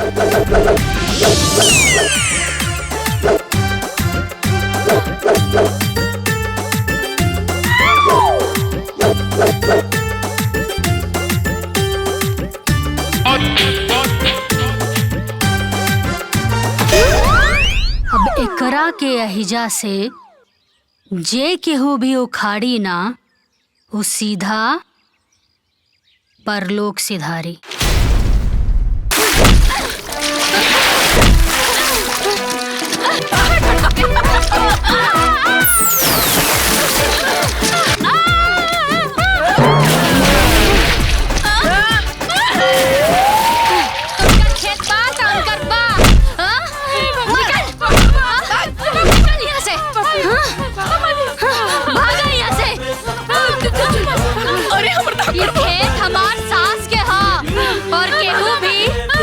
अब एकरा के अहिजा से जे केहू भी उखाड़ी ना वो सीधा परलोक सिधारी। ये खेत हमार सास के हाँ, और केहू भी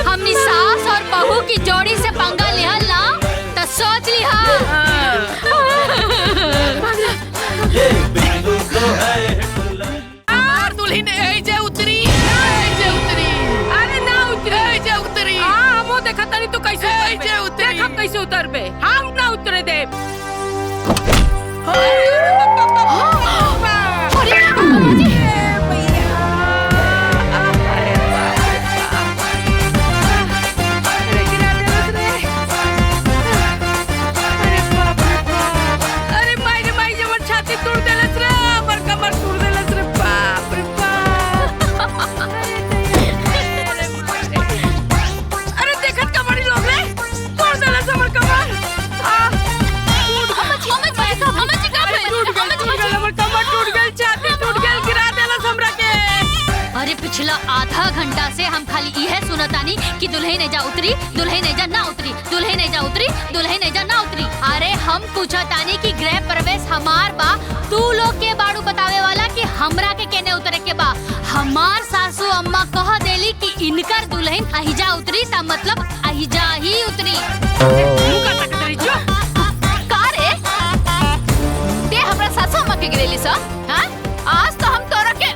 हमनी सास और बहू की जोड़ी से पंगा लिहल ना तो सोच लिहा। दुल्हन ऐजे उतरी, अरे ना उतरी। हाँ वो देखा तनी तो कैसे उतरी, देख हम कैसे उतरबे, हम ना उतरे दे। अरे पिछला आधा घंटा से हम खाली यह सुनतानी कि दुल्हन एजा उतरी, दुल्हन एजा ना उतरी, दुल्हन एजा उतरी, दुल्हन एजा ना उतरी। अरे हम पूछतानी कि गृह प्रवेश हमार बा, तू लोग के बाड़ू बतावे वाला कि हमरा के केने उतरे के बा। हमार सासू अम्मा कह देली कि इनकर दुल्हन अहिजा उतरी ता मतलब अहिजा ही उतरी। का रे ते हमरा सासू अम्मा के गिरेली सा? हां आज तो हम तोरा के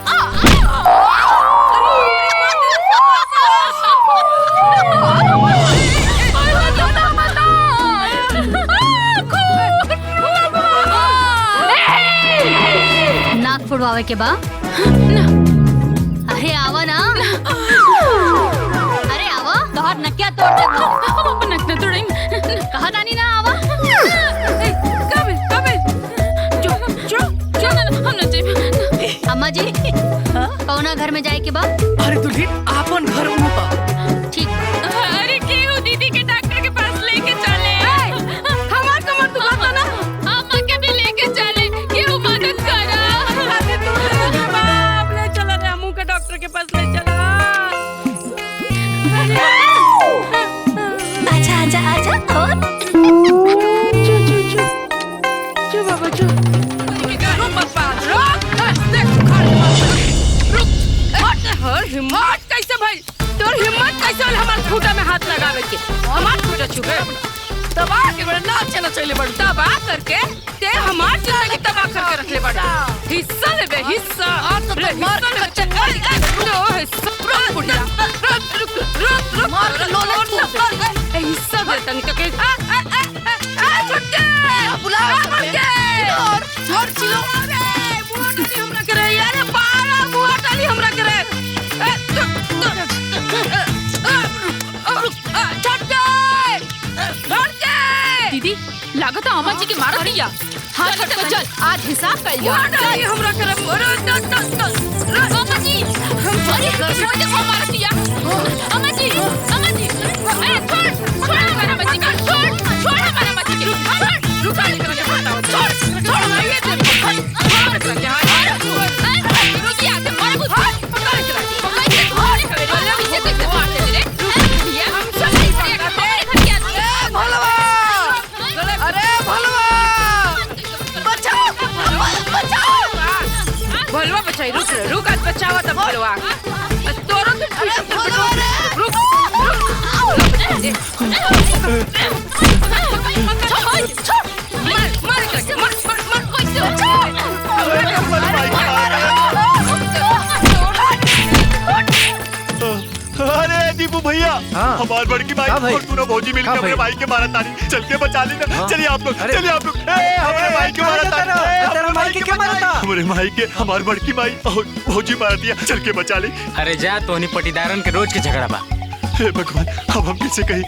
नाक फुड़वावे के बा? अरे आवा ना, अरे आवा, तोहर नकिया तोड़ दे। हम अपन नक न तोड़ेंगे, कहा तानी ना आवा। हम न जाए। अम्मा जी कौना घर में जाए के बा? अरे दुल्हन आपन घर ऊपर। ठीक। अरे केहू दीदी के डॉक्टर के पास लेके चले। हमार कमर दुखाता ना, अम्मा के भी लेके चले, केहू मदद करा। अरे तू बाप ले चला रे, अम्मू के डॉक्टर के पास ले चला। आजा आजा आजा और चू बाबा चू। रुक मत पास, रुक। देख रुक। हिम्मत कैसे भाई? तोर हिम्मत कैसे होल हमार खूंटा में हाथ लगावे के? हमार खूंटा छुबे दबा के बड़ा नाच चला चले बड़ दबा करके ते हमार जिंदगी तबाह करके रखले बड़ा। हिस्सा लेबे हिस्सा, रे मार कच्चा लो हिस्सा। रुक मार के लोले ए हिस्सा दे तनी के छुट्टे बुला के छोड़ चिलो रे बुआ नहीं हमरा करे यार, पारा बुआ डाली हमरा करे। दीदी लागत अम्मा जी के मार दिया। हाँ चल आज हिसाब कर लिया। हमरा करे अम्मा जी देखो मार दिया। अम्मा जी अरे छोड़ हमारा बच्ची का, छोड़ हमारा बच्ची की, रुक छोड़ ये भलवा बचाई। रुक आज बचावा तब भलवा तोरो रुक अरे दीपू भैया हाँ। हमार बड़की भाई हाँ भाई। और पूरा भौजी मिलकर हाँ अपने भाई। भाई के मारा तानी। चल के बचा लेना। चलिए आप लोग, चलिए आप लोग। हमारे भाई के मारा तानी। तेरा भाई के क्या मारा था? हमारे भाई के हमार बड़की भाई और भौजी मार दिया। चल के बचा ले। अरे जा तोहनी पटीदारन के रोज के झगड़ा बा। हे भगवान, अब हम किसे कही?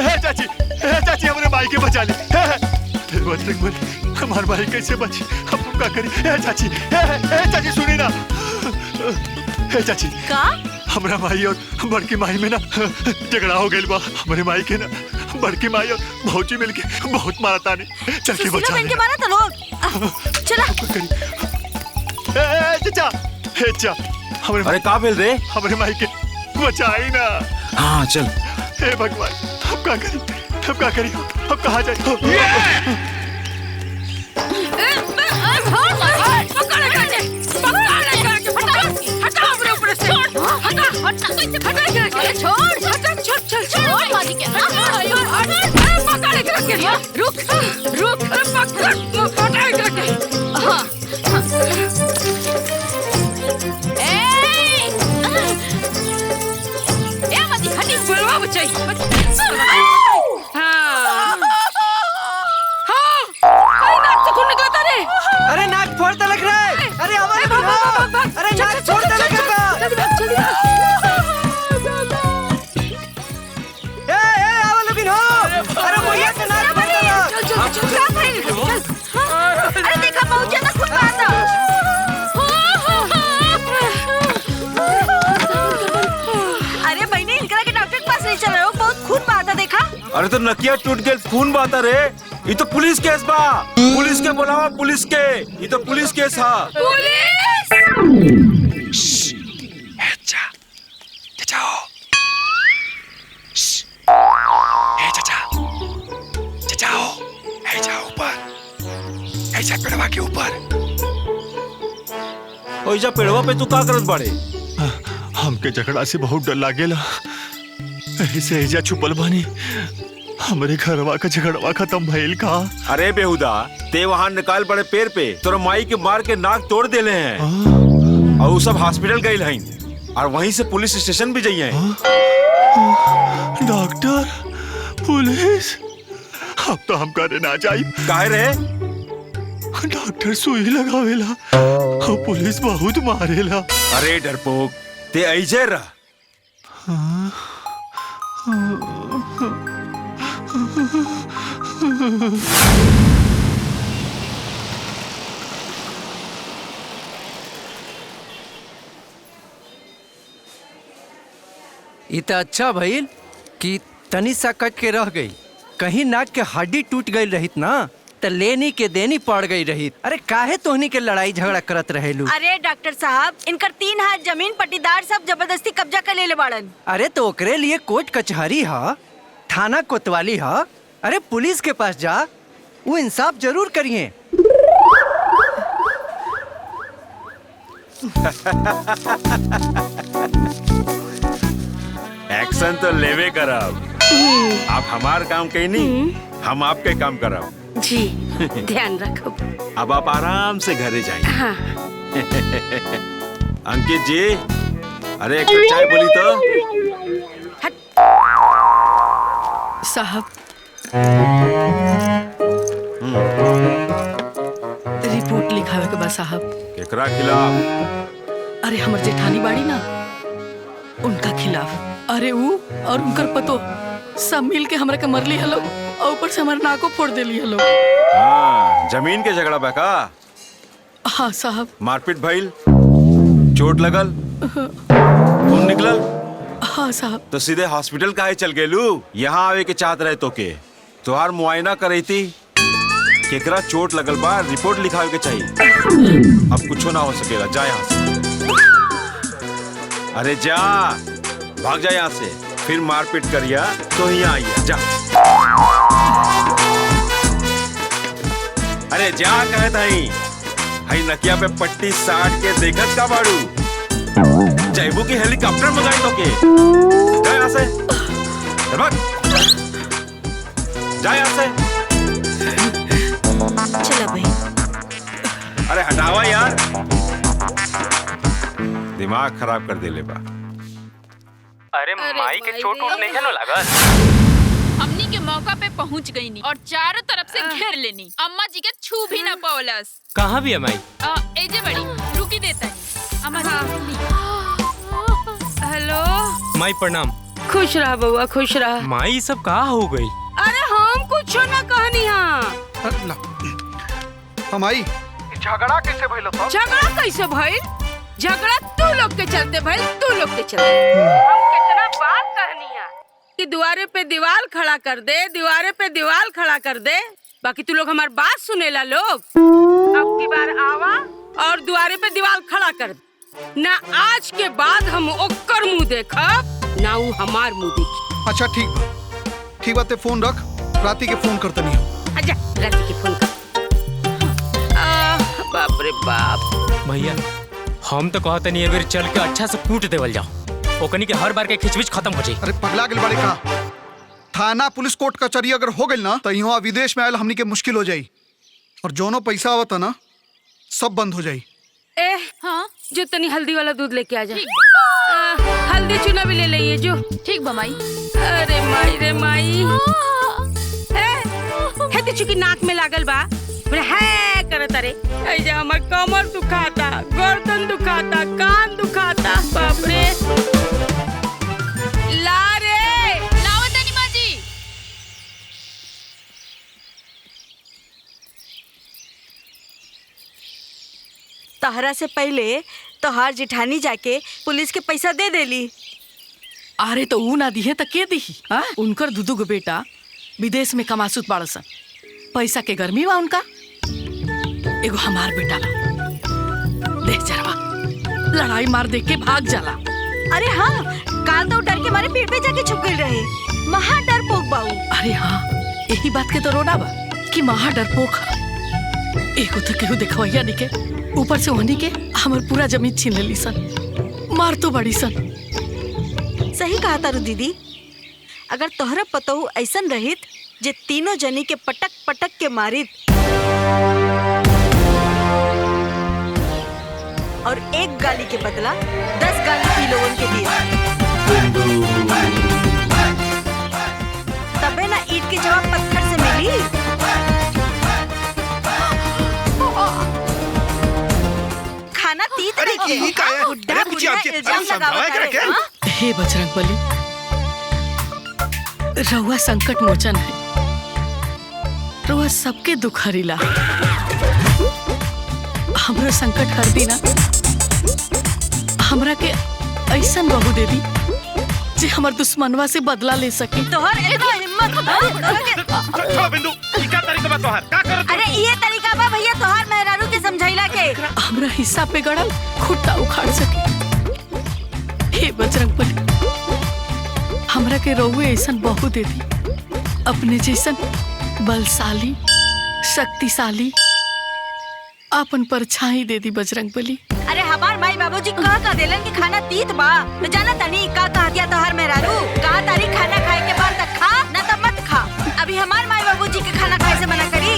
हे चाची हमारे भाई के बचा ले। हमारे भाई कैसे बची? हम क्या करी? हे चाची सुनी ना। हे चाची का हमारा भाई और बड़की माई में ना झगड़ा हो गया बा। हमारे माई के ना बड़की माई और भौजी मिलके बहुत मारा तानी। चल के बचा ले। मारा था लोग। चला चाचा हमारे अरे का भेल रे? हमारे माई के बचाई ना। हाँ चल। हे भगवान, हम क्या करी? हम कहाँ जाए? अरे नाक फोड़ता लग रहा है। अरे हमारे अरे नाक फोड़ता लग रहा है। आवा लोगिन हो। अरे भैया से नाक फोड़ता लग। अरे देखा बहुत ज्यादा खून बहा था। अरे बहनी इनकरा के डॉक्टर के पास ले चल रहे हो, बहुत खून बहा था देखा। अरे तो नकिया टूट गया, खून बहता रे। ये तो पुलिस केस बा। पुलिस के बुलावा, पुलिस के। ये तो पुलिस केस हा। पेड़वा के ऊपर। ओइजा पेड़वा पे तू का करत बाड़े? हमके झगड़ा से बहुत डर लागेला। ऐसे एजा छुपल बानी। हमरे घरवा का झगड़वा खत्म भइल का? अरे बेहुदा, ते वहाँ निकाल बड़े पेड़ पे तोरा माई के मार के नाक तोड़ देले हैं। और वो सब हॉस्पिटल गए हैं और वहीं से पुलिस स्टेशन भी जाइए। डॉक्टर, पुलिस, अब तो हम करे ना जाई। काहे रे? डॉक्टर सुई लगावेला और पुलिस बहुत मारेला। अरे डरपोक, ते ऐजे रह। ये तो अच्छा भइल कि तनी सा कट के रह गई। कहीं नाक के हड्डी टूट गई रहित ना तो लेनी के देनी पड़ गई रहित। अरे काहे तोहनी के लड़ाई झगड़ा करत रहेलू? अरे डॉक्टर साहब, इनकर 3 हाथ जमीन पट्टीदार सब जबरदस्ती कब्जा कर ले बाड़न। अरे तो ओकरे लिए कोर्ट कचहरी हा, थाना कोतवाली हा। अरे पुलिस के पास जा, वो इंसाफ जरूर करिए। एक्शन तो लेवे करब। आप हमार काम कहीं नहीं, हम आपके काम करब। जी ध्यान रखो। अब आप आराम से घरे जाइए। हाँ। अंकित जी, अरे एक कप चाय बोली तो। साहब, रिपोर्ट लिखावे के बाद साहब। केकरा खिलाफ? अरे हमर जेठानी बाड़ी ना, उनका खिलाफ। अरे वो और उनकर पतो सब मिल के हमरा के मरली हलो और ऊपर से हमारे नाको फोड़ देली हलो। हाँ, जमीन के झगड़ा बका? हाँ साहब। मारपीट भइल, चोट लगल, खून निकलल? हाँ साहब। तो सीधे हॉस्पिटल काहे चल गेलू? यहाँ आवे के चाहत रहे तो के तुहार मुआयना करई थी। केकरा चोट लगल बा, रिपोर्ट लिखावे के चाहिए। अब कुछ ना हो सकेला, जा यहाँ से। अरे जा, भाग जा यहाँ से। फिर मारपीट करिया तो यहाँ आइए, जा। अरे जा कहत हई। हई नकिया पे पट्टी साट के देखत का बाड़ू? जैबू की हेलीकॉप्टर मंगाई तो के? जा यहाँ से, भाग। जा यहाँ से। चला भाई। अरे हटावा यार, दिमाग खराब कर दे ले बा। अरे अरे माई के माई चोट रे। उठ नहीं है ना लागत। हमनी के मौका पे पहुंच गई नी और चारों तरफ से घेर लेनी। अम्मा जी के छू भी ना पावलस। कहाँ भी है माई? एजे बड़ी रुकी देता है अम्मा जी। हेलो, माई प्रणाम। खुश रहा बउआ, खुश रहा। माई सब कहाँ हो गई? अरे हम कुछ ना कहनी हाँ। हमाई झगड़ा कैसे भइल था? झगड़ा कैसे भइल? झगड़ा तू लोग के चलते भइल, तू लोग के चलते। हम कितना बात कहनी है कि दुआरे पे दीवार खड़ा कर दे, दीवारे पे दीवार खड़ा कर दे, बाकी तू लोग हमारी बात सुनेला लोग। अब की बार आवा और दुआरे पे दीवार खड़ा कर दे। ना आज के बाद हम ओकर मुंह देखब, ना वो हमार मुंह देखी। अच्छा ठीक बात है, फोन रख, राती के फोन करते नहीं हो। अच्छा राती के फोन कर। बाप रे बाप। भैया हम तो कहते नहीं है चल के अच्छा से कूट देवल जाओ, ओकनी के हर बार के खिचबिच खत्म हो जाए। अरे पगला गेल बाड़े का? थाना पुलिस कोर्ट कचहरी अगर हो गई ना तो यहाँ विदेश में आयल हमनी के मुश्किल हो जाई, और जोनो पैसा आवता ना सब बंद हो जाई। हाँ, जो तनी हल्दी वाला दूध लेके आ जा। हल्दी चूना भी ले लेइए जो। ठीक बमाई। अरे माई रे माई, है तो चुकी नाक में लागल बा, बोले है करत। अरे ऐजा हमर कमर दुखाता, गर्दन दुखाता, कान दुखाता, बाप रे। ला रे लाओ तनी माँ जी। तहरा से पहले तोहार जिठानी जाके पुलिस के पैसा दे देली। अरे तो ऊ ना दिहे तो के दिही? उनकर दुदू गो बेटा विदेश में कमासुत बाड़सन, पैसा के गर्मी बा उनका। एगो हमार बेटा ला देख जरवा लड़ाई मार देख के भाग जाला। अरे हाँ, काल तो डर के मारे पेड़ पे जाके छुप गई रहे। महा डरपोक बाऊ। अरे हाँ, यही बात के तो रोना बा कि महा डरपोक है। एगो तो केहू देखवैया निके, ऊपर से वहनी के हमर पूरा जमीन छीन लेली सन, मार तो बड़ी सन। सही कहा तारू दीदी, अगर तोहरा पतहू ऐसन रहित जे तीनों जनी के पटक पटक के मारित और एक गाली के बदला 10 गाली पी लोगन के दिए, तबे ना ईंट के जवाब पत्थर से मिली। खाना तीत देखे बुढ़ा बुढ़ा इल्जाम लगावत है। हाँ? हे बजरंगबली, रउआ संकट मोचन है, रउआ सबके दुख हरिला। हमरो संकट हर दीना, हमरा के ऐसन बहू दे दी जे हमर दुश्मनवा से बदला ले सके। तोहर इतना हिम्मत अरे ये तरीका बा भैया तोहर मेहरारू के समझाइला के हमरा हिस्सा पे गड़ल खुट्टा उखाड़ सके। हे बजरंगबली, हमरा के रउए ऐसन बहू दे दी, अपने जैसन बलशाली शक्तिशाली अपन परछाई दे दी बजरंगबली। अरे हमार माई बाबूजी कहा देलन कि खाना तीत बा, न जाना तनी का कह दिया तोहर मेहरारू। कहा तारी खाना खाए के बाद तक खा, न तो मत खा। अभी हमार माई बाबूजी के खाना खाए से मना करी।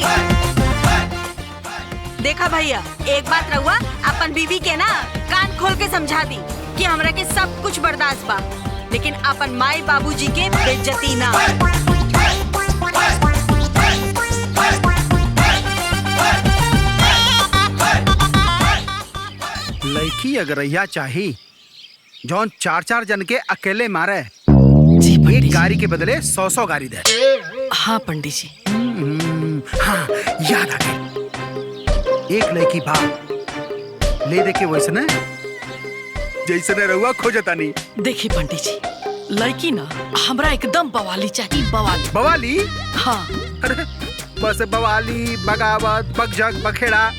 देखा भैया, एक बात रहुआ अपन बीवी के ना कान खोल के समझा दी कि हमरा के सब कुछ बर्दाश्त बा, लेकिन अपन माई बाबूजी के बेइज्जती ना। लड़की अगर यह चाही जौन 4-4 जन के अकेले मारे, जी एक गाड़ी के बदले 100-100 गाड़ी दे। हाँ पंडित जी। हाँ याद आ गई, एक लड़की भाव ले दे के वैसने जैसने रहुआ खोजता नहीं। देखी पंडित जी, लड़की ना हमरा एकदम बवाली चाहिए, बवाली। बवाली? हाँ। अरे बस बवाली, बगावत, बकझक, बखेड़ा,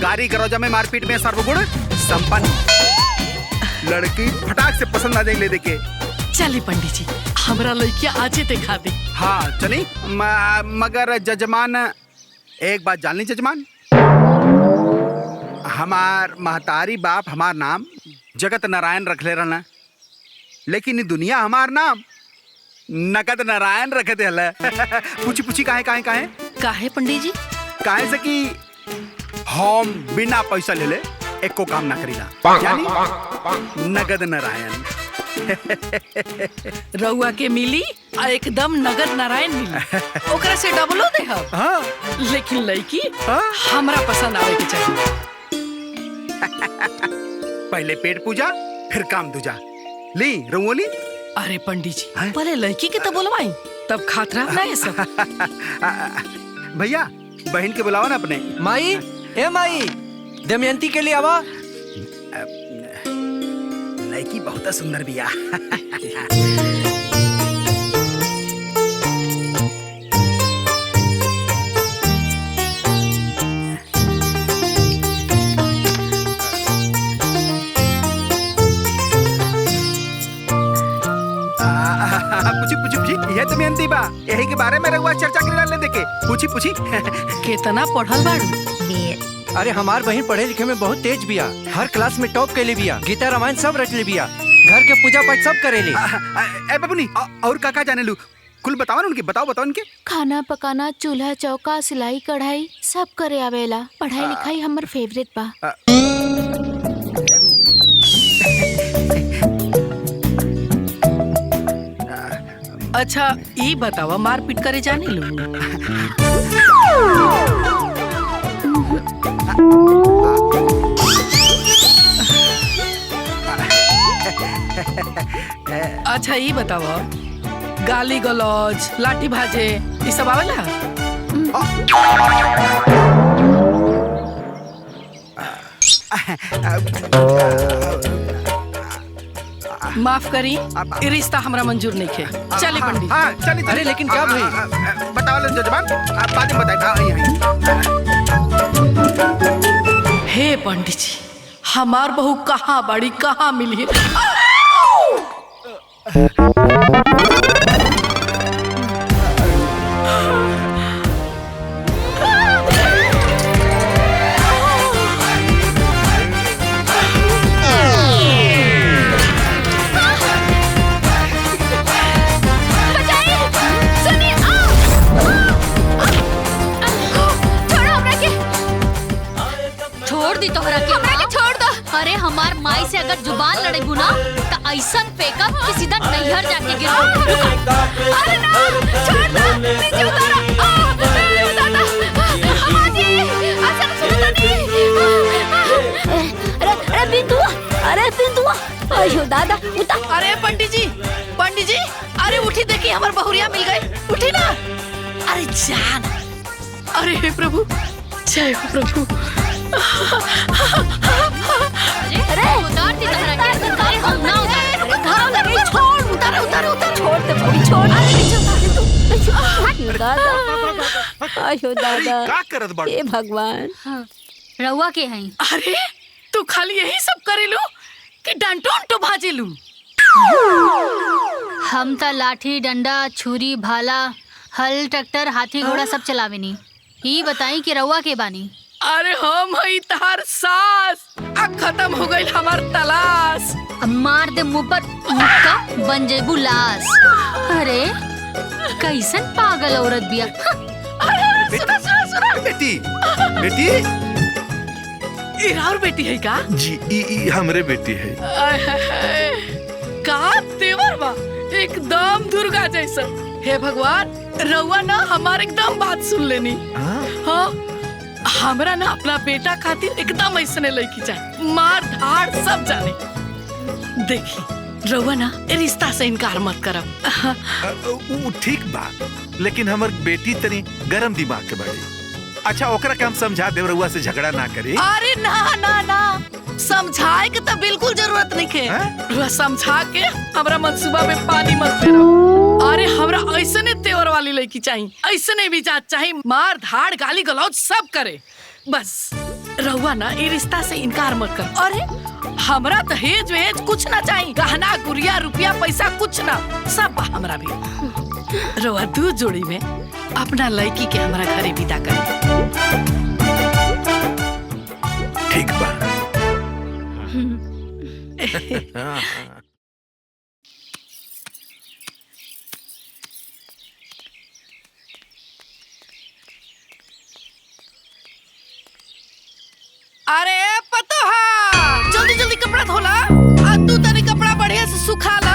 गाड़ी गरोजा में मारपीट में सर्वगुण संपन्न लड़की फटाक से पसंद आ जाए ले देके। चली पंडित जी, हमरा लड़किया आजे दिखा दे। हाँ चली, मगर जजमान एक बात जान ली जजमान, हमार महतारी बाप हमार नाम जगत नारायण रख ले रहना, लेकिन ये दुनिया हमार नाम नगद नारायण रख दे हला। पूछी पूछी काहे काहे काहे काहे पंडित जी? काहे से कि हम बिना पैसा ले ले एको काम ना करीला, यानी नगद नारायण। रउआ के मिली आ एकदम नगद नारायण मिली, ओकरा से डबलो दे हम। हाँ। लेकिन लड़की हमरा पसंद आवे के चाहिए। पहले पेट पूजा फिर काम दूजा। ली रंगोली। अरे पंडित जी पहले लड़की के तो बोलवाई, तब खातरा ना है सब। भैया बहन के बुलावा ना अपने। माई, ए माई, दमयंती के लिए आवा। लड़की बहुत सुंदर बिया। पूछी यह दमयंती बा, यही के बारे में रहुआ चर्चा कर देखे। पूछी कितना पढ़ल बाड़ू? अरे हमार बहन पढ़े लिखे में बहुत तेज बिया, हर क्लास में टॉप कैले बिया, गीता रामायण सब रच ले बिया, घर के पूजा पाठ सब करेली। ए बबुनी और काका जाने लू, कुल बताओ उनके। बताओ उनके। खाना पकाना, चूल्हा चौका, सिलाई कढ़ाई सब करे आवेला। पढ़ाई लिखाई हमर फेवरेट बा। अच्छा ई बतावा, मारपीट करे जाने लू? अच्छा ई बतावा, गाली गलौज, लाठी भाजे ये सब आवेला? माफ करी, ये रिश्ता हमरा मंजूर नहीं है। चले पंडित। हाँ चलिए। अरे लेकिन क्या भाई? बताओ जजमान, बाद में बताए। हे पंडित जी, हमार बहू कहाँ बड़ी, कहाँ मिली है? अरे हमार माई से अगर जुबान लड़े बुना तो ऐसा फेंकब कि सीधा नैहर जाके गिरो। अरे ना, छोड़ दो, नीचे उतारो। अरे बिंदुआ, अरे बिंदुआ, अयो दादा उतार। अरे पंडित जी, अरे उठी, देखिए हमार बहुरिया मिल गई। उठी ना। अरे जान। अरे हे प्रभु, जय हो प्रभु। अरे उतार दी तहरा के। अरे हम ना घाव लगे, छोड़, उतारो, छोड़ दे बड़ी, छोड़। अरे नीचे उतार तू। दादा, अयो दादा, का करत बाड़ू? हे भगवान। रउआ के हैं? अरे तू खाली यही सब करेलू कि डंटों तो भाजेलू? हम तो लाठी डंडा छुरी भाला हल ट्रैक्टर हाथी घोड़ा सब चलावेनी। ही बताई कि रउआ के बानी? अरे हम हई तार सास, अब खत्म हो गई हमार तलाश। अब मार दे मुंह पर मुक्का, बन जेबू लाश। अरे कैसन पागल औरत बिया। सुना बेटी। और बेटी है का? जी ई हमरे बेटी है। का तेवर बा, एकदम दुर्गा जैसा। हे भगवान, रउआ ना हमार एकदम बात सुन लेनी। हाँ, हमरा ना अपना बेटा खातिर एकदम ऐसने लड़की चाहिए, मार धाड़ सब जाने। देखी रउआ ना रिश्ता से इनकार मत करब। ठीक बा, लेकिन हमर बेटी तनी गरम दिमाग के बाड़ी। अच्छा ओकरा के हम समझा देव, रउआ से झगड़ा ना करे। अरे ना, समझाए के तो बिल्कुल जरूरत नहीं है। समझा के हमरा मंसूबा में पानी मत फेरो। अरे हमरा ऐसने तेवर वाली लड़की चाहिए, ऐसने मिजाज चाहिए, मार धाड़ गाली गलौज सब करे। बस रहुआ ना ये रिश्ता से इनकार मत कर। अरे हमरा दहेज वेज कुछ ना चाहिए, गहना गुड़िया रुपया पैसा कुछ ना, सब हमरा भी। रहुआ दू जोड़ी में अपना लड़की के हमरा घरे विदा कर। ठीक बा। अरे पतोहा, जल्दी जल्दी कपड़ा धोला। तू तनी कपड़ा बढ़िया से सुखा ला।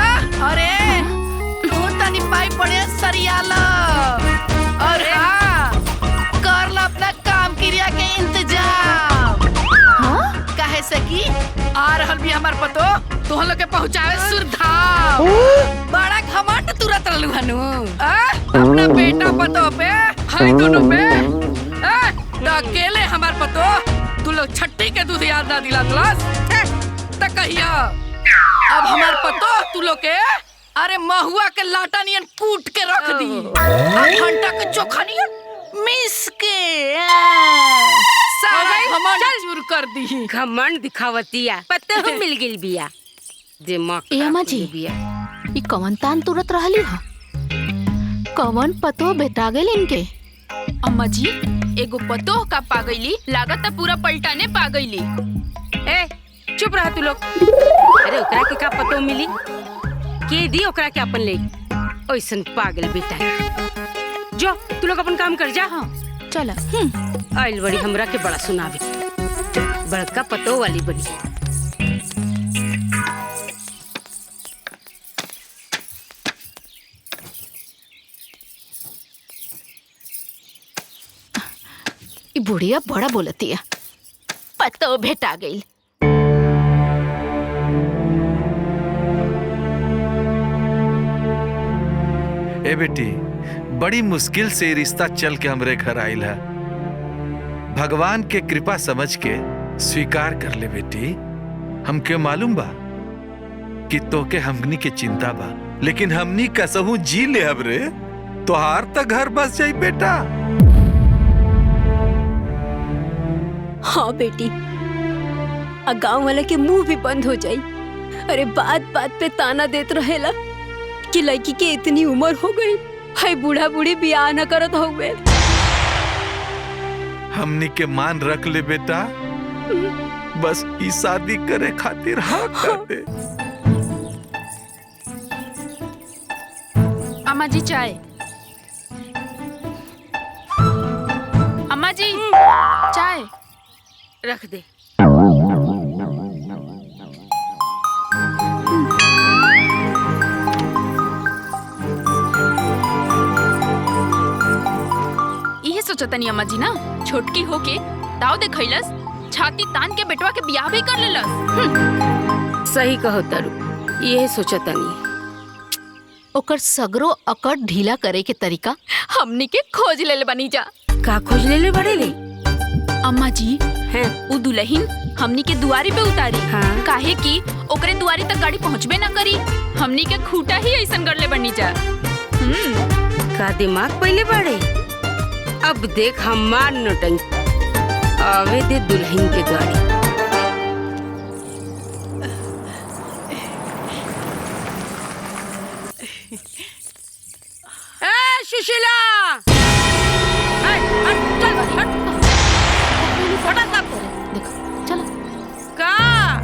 तोहन लोग के पहुंचावे सुरधाम। बड़ा घमंड तुरंत रहलू हनु अपना बेटा पतो पे हाय दोनों पे अकेले हमार पतो तू लोग छट्टी के दूध याद ना दिला क्लास त कहिया अब हमार पतो तू लोग के अरे महुआ के लाटा नियन कूट के रख दी घंटा के चोखा नियन मिस के सारा घमंड चूर कर दी। घमंड दिखावतिया पता हो मिल गेल बिया दिमाग ए अम्मा जी ई कवन तान तुरत रहली हा कवन पतो बेटा गेल इनके। अम्मा जी एगो पतोह का पागैली लागत पूरा पलटाने पागैली। ए चुप रहा तू लोग। अरे ओकरा के का पतो मिली के दी ओकरा के अपन ले ओइसन पागल बेटा। जो तू लोग अपन काम कर जा। हाँ चल आइल बड़ी हमरा के बड़ा सुनावे बड़का पतो वाली बड़ी। ई बुढ़िया बड़ा बोलती है पतो भेटा गई। ए बेटी बड़ी मुश्किल से रिश्ता चल के हमरे घर आइल है। भगवान के कृपा समझ के स्वीकार कर ले बेटी। हमके मालूम बा कि तोके हमनी के चिंता बा लेकिन हमनी कसहू जी ले हमरे तोहार तक घर बस जाई बेटा। हाँ बेटी गांव वाला के मुंह भी बंद हो जाई। अरे बात बात पे ताना देत रहेला कि लड़की के इतनी उम्र हो गई है बूढ़ा बूढ़ी बियाह न करत होवे। हमनी के मान रख ले बेटा बस ई शादी करे खातिर हाँ कर दे। अम्मा जी चाय। अम्मा जी चाय रख दे। इहे सोचतनी अम्मा जी ना छोटकी होके दाव देखैलस छाती तान के बेटवा के बियाह भी कर लेलस। सही कहो तारू यही सोचतनी। ओकर सगरो अकड़ ढीला करे के तरीका हमनी के खोज ले बनी जा। का खोज ले बड़े ले अम्मा जी हैं उ दुल्हन हमनी के दुआरी पे उतारी। हाँ। काहे कि ओकरे दुआरी तक गाड़ी पहुँचबे ना करी हमनी के खूटा ही ऐसन कर ले बनी जा। का दिमाग पहले बड़े। अब देख हमार नौटंकी आवे दे दुल्हन के गाड़ी। ए सुशीला का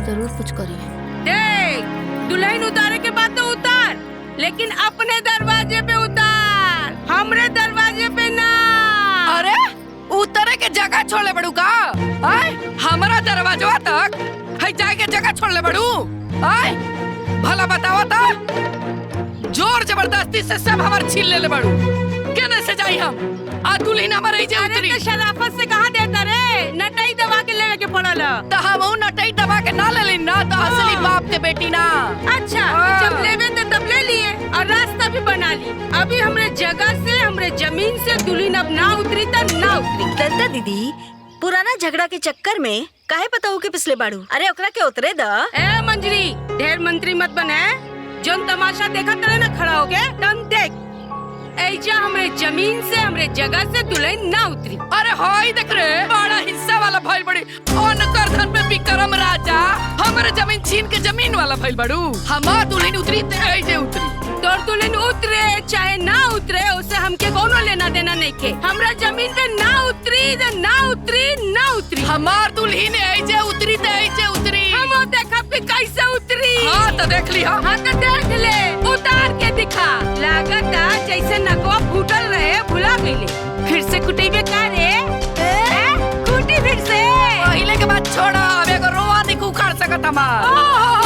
जरूर कुछ करिए। देख दुल्हन उतारे के बाद तो उतार लेकिन अपने दरवाजे पे उतार हमरे दरवाजे पे ना। अरे उतरे के जगह छोड़ले बड़ू का हमारा दरवाजा तक है जाए के जगह छोड़ले बड़ू। भला बतावा तो जोर जबरदस्ती से सब हमार छीन ले बड़ू केने से जाई हम आ दुल्हन हमारे ही जे उतरी। शराफत से कहा देता रे नटाई दबा के लेवे के पड़ल। तो हम नटाई दबा के ना ले ना तो असली बाप के बेटी ना। अच्छा जब लेवे तो तब ले लिए और रास्ता भी बना ली। अभी हमरे जगह से हमरे जमीन से दुल्हन अब ना उतरी तो ना उतरी। ललिता दीदी पुराना झगड़ा के चक्कर में काहे पता हो के पिछले बाड़ू। अरे ओकरा के उतरे द। ए मंजरी ढेर मंत्री मत बने। जोन तमाशा देखा करे ना खड़ा हो गए तुम देख ऐजा हमरे जमीन से हमरे जगह से दुल्हन ना उतरी। अरे हाय देख रे बड़ा हिस्सा वाला भइल बड़ी अनकर धन में विक्रम राजा हमरे जमीन छीन के जमीन वाला भइल बड़ू। हमार दुल्हन उतरी ते ऐजे उतरी। तोर दुल्हन उतरे चाहे ना उतरे उससे हमके कोनो लेना देना नहीं के। हमरा जमीन पे ना उतरी तो ना उतरी ना उतरी। हमार दुल्हन ऐजे उतरी ते ऐजे उतरी। हम देखा पे कैसे उतरी। हाँ तो देख ली। हाँ तो देख ले उतार के दिखा। लागत जैसे नकवा फूटल रहे भुला गईले। फिर से कुटेबे का रे कुटी फिर से। पहले के बात छोड़ा अब एगो रोआ नहीं उखाड़ सकत हमार।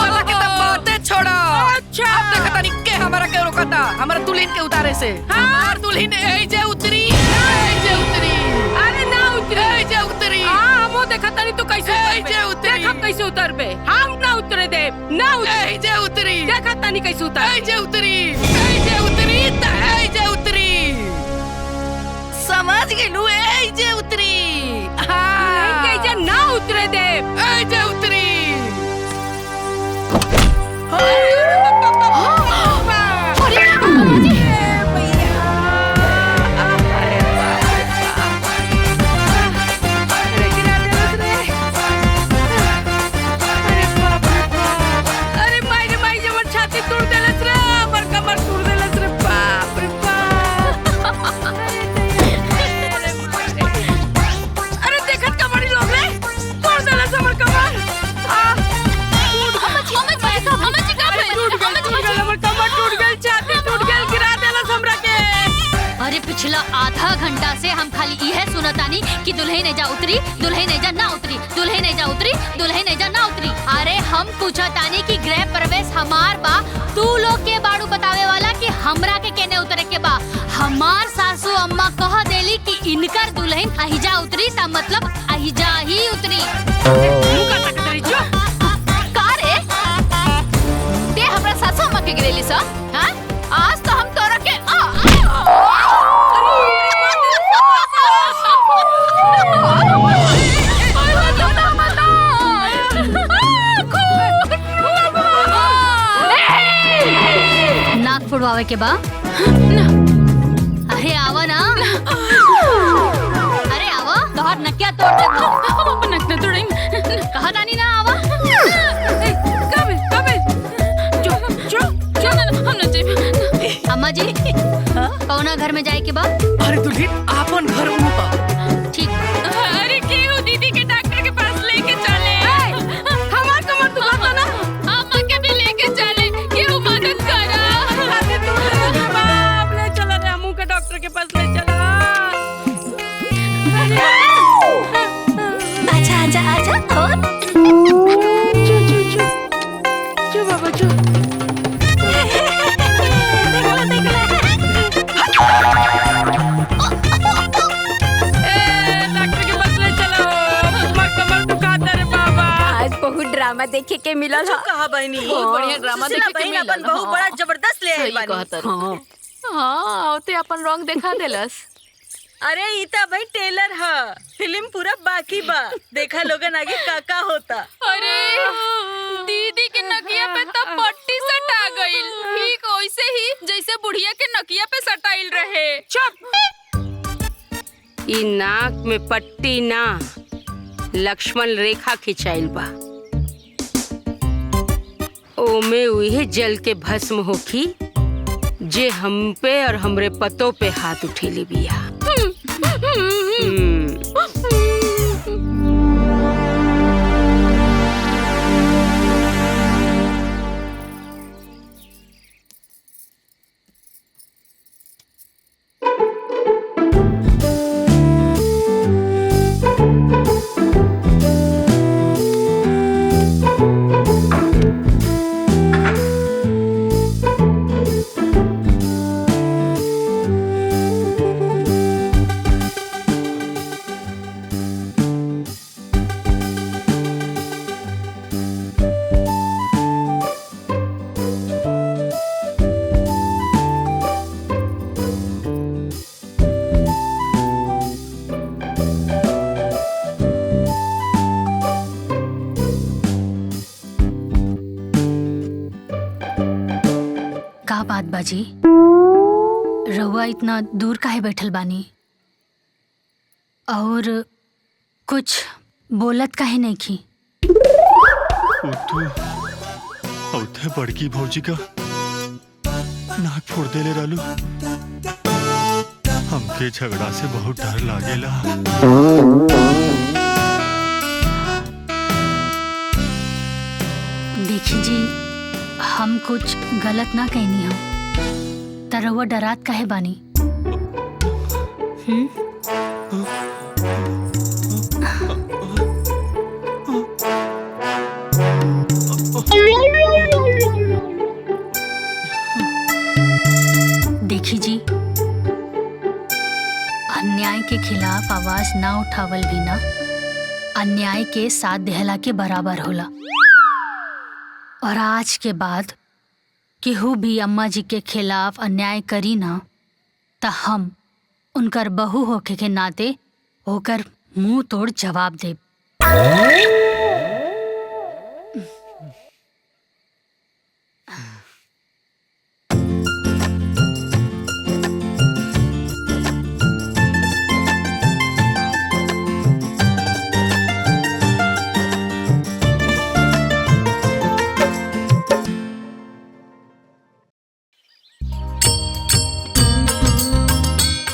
वाला के तब बातें छोड़ा। अच्छा अब देखता नहीं के हमारा के रोकता हमारा दुल्हन के उतारे से। हमार दुल्हन ऐजे उतरी ऐजे उतरी। अरे ना उतरी ऐजे उतरी। हाँ हम देखा तनी तो कैसे ऐजे उतरी। देख हम कैसे उतरबे। हम ना उतरे दे ना उतरी जे उतरी देखा तनी कैसे उतर जे उतरी जे उतरी जे उतरी समझ गेलू जे उतरी नहीं जे ना उतरे दे जे उतरी अरे पिछला आधा घंटा से हम खाली यह सुनतानी कि दुल्हन जा उतरी दुल्हन जा ना उतरी दुल्हन जा उतरी दुल्हन जा ना उतरी। अरे हम पूछतानी कि गृह प्रवेश हमार बा तू लोग के बाड़ू बतावे वाला कि हमरा के केने उतरे के बा। हमार सासू अम्मा कह देली कि इनकर दुल्हन अहिजा उतरी ता मतलब अहिजा ही उतरी। का रे ते हमरा सासू अम्मा के गिरेली सा हां आज तो हम तोरा के नाक फुड़वावे के बा अरे आवा ना अरे आवा तोहर नकिया तोड़ दे हम अपन नक न तोड़ेंगे कहा दानी ना आवा कबे जो हम न जाए अम्मा जी कौना घर में जाए के बा। अरे दुल्हन आपन घर ऊपर ठीक। अरे केहू दीदी के डॉक्टर के पास लेके चले हमार कमर दुखाता ना अम्मा के भी लेके चले केहू मदद करा अरे तू बाप ले चला रे अम्मू के डॉक्टर के पास ले चला। आजा आजा आजा और चो बाबा चो बहुत ड्रामा देखे के मिलल है। कहा बहनी बहुत बढ़िया ड्रामा देखे के मिलल अपन बहुत बड़ा जबरदस्त ले आई बानी। हाँ औते अपन रंग दिखा देलस। अरे ई त भाई टेलर ह फिल्म पूरा बाकी बा देखा लोगन आगे का होता। अरे दीदी के नकिया पे तो पट्टी सटा गइल ठीक वैसे ही जैसे बुढ़िया के नकिया पे सटाइल रहे। चुप ई नाक में पट्टी ना लक्ष्मण रेखा खिंचाइल बा ओमे उहे जल के भस्म होखी जे हम पे और हमरे पतों पे हाथ उठेली बिया। का बात बाजी रहुआ इतना दूर काहे बैठल बानी और कुछ बोलत काहे नहीं की। औथे बड़की भौजी का नाक फोड़ देले रहलू हमके झगड़ा से बहुत डर लागेला। देखी जी हम कुछ गलत ना कहनी हम त रहुआ डरात काहे बानी। देखी जी अन्याय के खिलाफ आवाज ना उठावल भी ना अन्याय के साथ देहला के बराबर होला। और आज के बाद केहू भी अम्मा जी के खिलाफ अन्याय करी ना त हम उनकर बहू होके के नाते होकर मुंह तोड़ जवाब दे।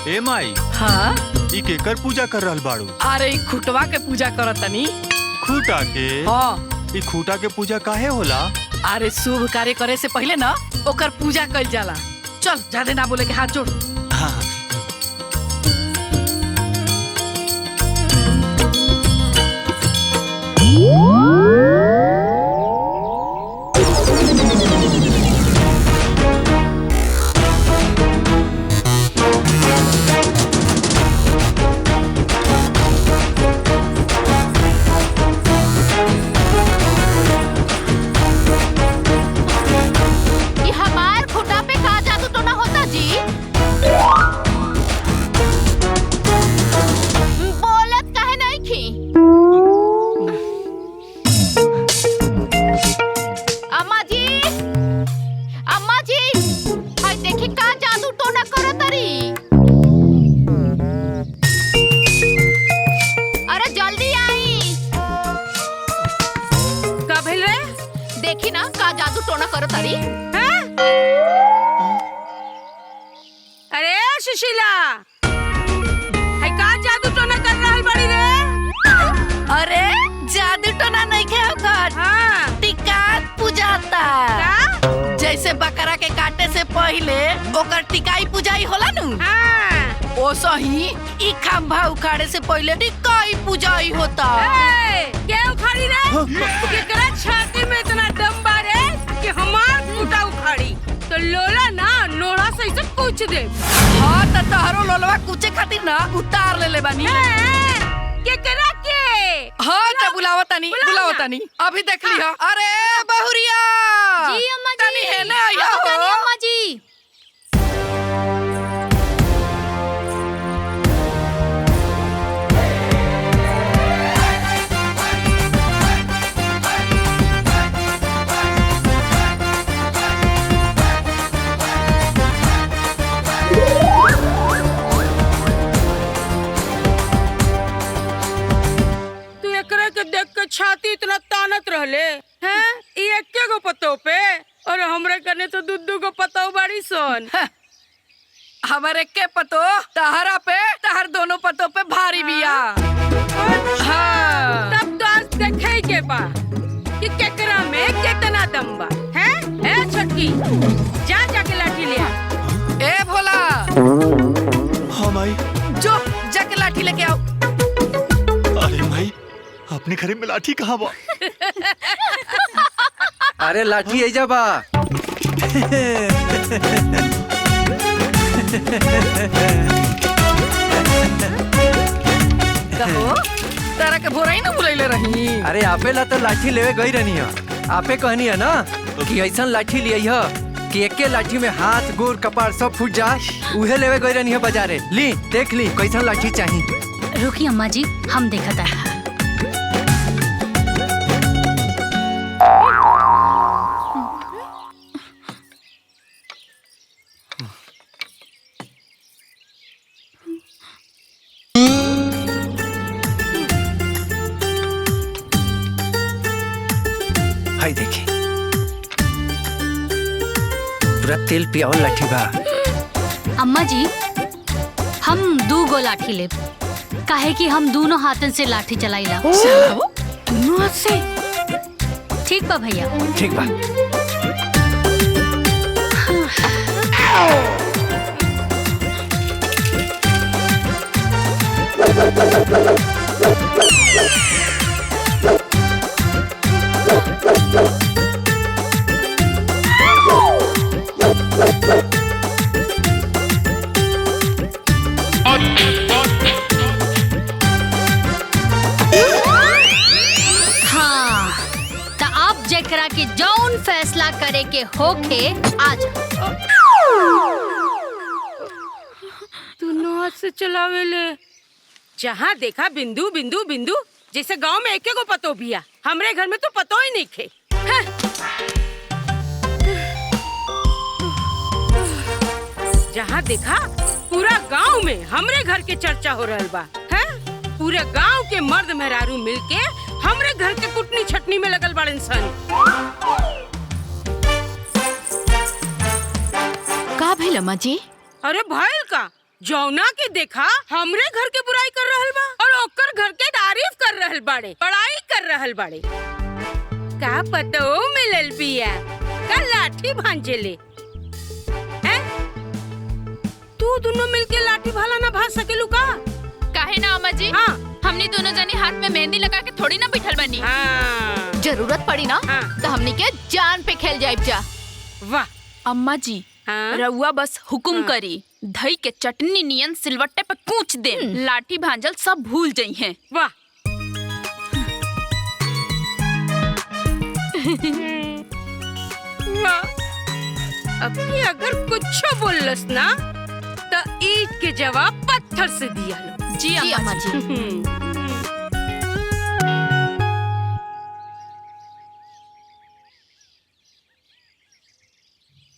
ए माई, हाँ ई केकर पूजा कर रहल बाड़ू? अरे ई खुटवा के पूजा करत तनी। खूटा के? हाँ। ई खूटा के पूजा काहे होला? अरे शुभ कार्य करे से पहले ना ओकर पूजा कइल जाला। चल ज्यादा ना बोले के हाथ जोड़। हाँ। देखी ना का जादू टोना करो तारी। अरे सुशीला, है का जादू टोना कर रहल बड़ी रे? अरे जादू टोना नहीं खे ओकर। हाँ। टिका पूजाता। का? जैसे बकरा के काटे से पहले ओकर टिकाई पूजाई होला नु। हाँ। ओ सही ई खंभा उखाड़े से पहले टिकाई पूजाई होता। क्या उखाड़ी रे? केकरा छाती में इतना दम बारे कि हमार खूटा उखाड़ी? तो लोला ना नोड़ा से इसे कुछ दे। हाँ तो तहरो लोलवा कुचे खातिर ना उतार ले बानी। केकरा के? हाँ तो बुलावा तनी अभी देख लिया। अरे बहुरिया जी अम्मा जी। तनी है ना आया हो अम्मा जी। देख के छाती इतना तानत रहले हैं? ये एके गो पतो पे और हमरे कने तो दू गो पतो बाड़ी सन। हमारे के पतो तहरा पे तहर दोनों पतो पे भारी बिया। हाँ। तब तो आज देखे के बा कि केकरा में कितना दम बा हैं? ए छटकी, जा जाके लाठी ले आ। ए भोला। हाँ माई। जो जाके लाठी लेके आओ। अरे माई, अपने घरे में लाठी कहाँ बा? अरे लाठी ऐजा बा। कहो तारा के भोराई ना बुलैले रही। अरे आपे ला तो लाठी लेवे गई रहनी है। आपे कहनी है ना कि ऐसा लाठी लिया है कि एके लाठी में हाथ गोर कपार सब फूट जा। उहे लेवे गई रहनी है बाजारे। ली देख ली कैसा लाठी चाहिए। रुकी अम्मा जी, हम देखता है। हाय देखी पूरा तेल पियाओ लाठी बा। अम्मा जी, हम 2 गो लाठी ले, काहे कि हम दोनों हाथन से लाठी चलाइला। दोनों हाथ से? ठीक बा भैया। ठीक बा। हाँ, तो आप जेकरा के जौन करे के होके आ जा। दोनों हाथ से चलावे ले। जहाँ देखा बिंदु बिंदु बिंदु, जैसे गांव में एक को पतो बिया। हमरे घर में तो पतो ही नहीं खे। जहाँ देखा पूरा गांव में हमरे घर के चर्चा हो रहल बा। है पूरे गांव के मर्द मेहरारू मिलके हमरे घर के कुटनी छटनी में लगल बड़े इंसान। का भइल अम्मा जी? अरे भाईल का जौना के देखा हमरे घर के बुराई कर रहल बा और ओकर घर के तारीफ कर रहल बाड़े, बड़ाई कर रहल बाड़े। का पतो मिलल बिया का लाठी भांजेले। तू दोनों मिलके लाठी भाला ना भाज सकेलू का? काहे ना अम्मा जी? हाँ। हमनी दोनों जनी हाथ में मेहंदी लगा के थोड़ी ना बिठल बनी। हाँ। जरूरत पड़ी ना तो हमनी के जान पे खेल जाए जा। वाह अम्मा जी, रउआ बस हुकुम करी, दही के चटनी नियन सिलवट्टे पे कूच दे, लाठी भांजल सब भूल जाई हैं। वाह वाह। अभी अगर कुछ बोलस ना तो ईट के जवाब पत्थर से दिया लो। जी अम्मा जी।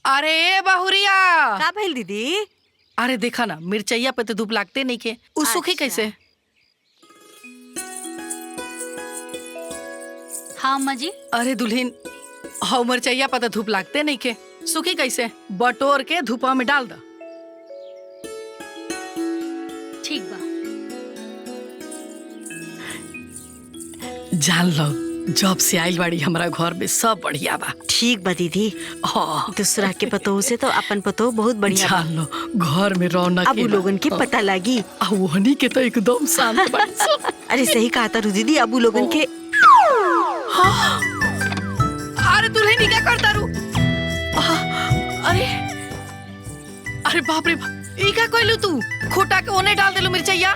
अरे बहुरिया का भइल दीदी? अरे देखा ना मिर्चैया पे तो धूप लागते नहीं के, उ सूखी कैसे? हाँ अम्मा जी। अरे दुल्हन, हौ मिर्चैया पे तो धूप लागते नहीं के, सूखी कैसे? बटोर के धूपा में डाल दो। ठीक बा। जान लो जब से आइल बाड़ी हमरा घर में सब बढ़िया बा। ठीक बा दीदी। दूसरा के पतोह से तो अपन पतोह बहुत बढ़िया बा। जान लो घर में रौनक अब लोगन के पता लागी। वहनी के तो एकदम शांत बाड़ी सो। अरे सही कहा था दीदी, अब लोगन के। अरे दुल्हन क्या करता रू? अरे अरे बाप रे बाप, ई का कोइलू तू? खोटा के ओने डाल देलू मिर्चैया।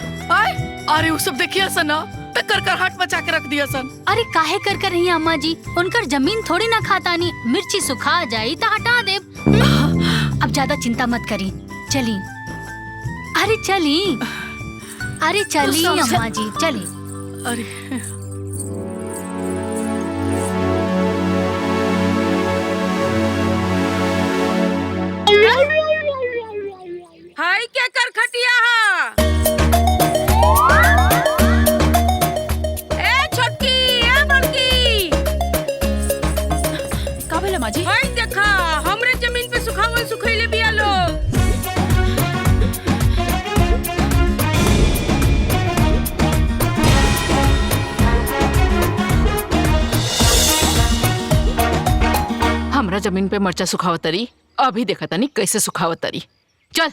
अरे वो सब देखिए सना, कर कर हट मचा के रख दिया सन। अरे काहे कर कर रही अम्मा जी, उनकर जमीन थोड़ी ना खाता नी, मिर्ची सुखा जाई तो हटा दे। अब ज्यादा चिंता मत करी, चली। अरे चली, अरे चली अम्मा जी चली। अरे हाय क्या कर खटिया हा? माजी हाय देखा हमरे जमीन पे सुखावल सुखैले बिया लोग। हमरा जमीन पे मर्चा सुखावतरी, अभी देखा तनी कैसे सुखावतरी। चल।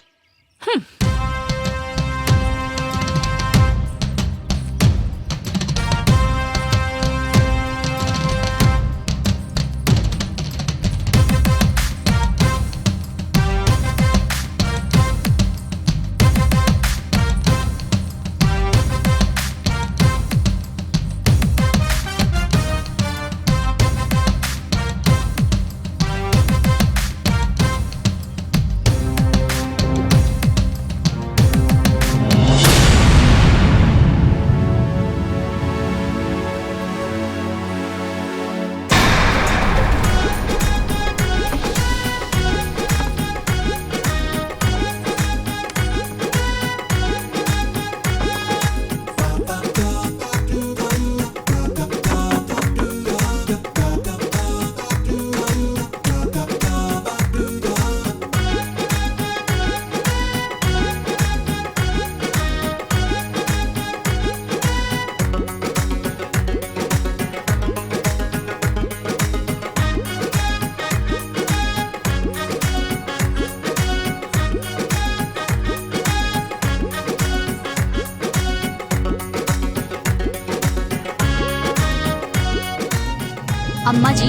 अम्मा जी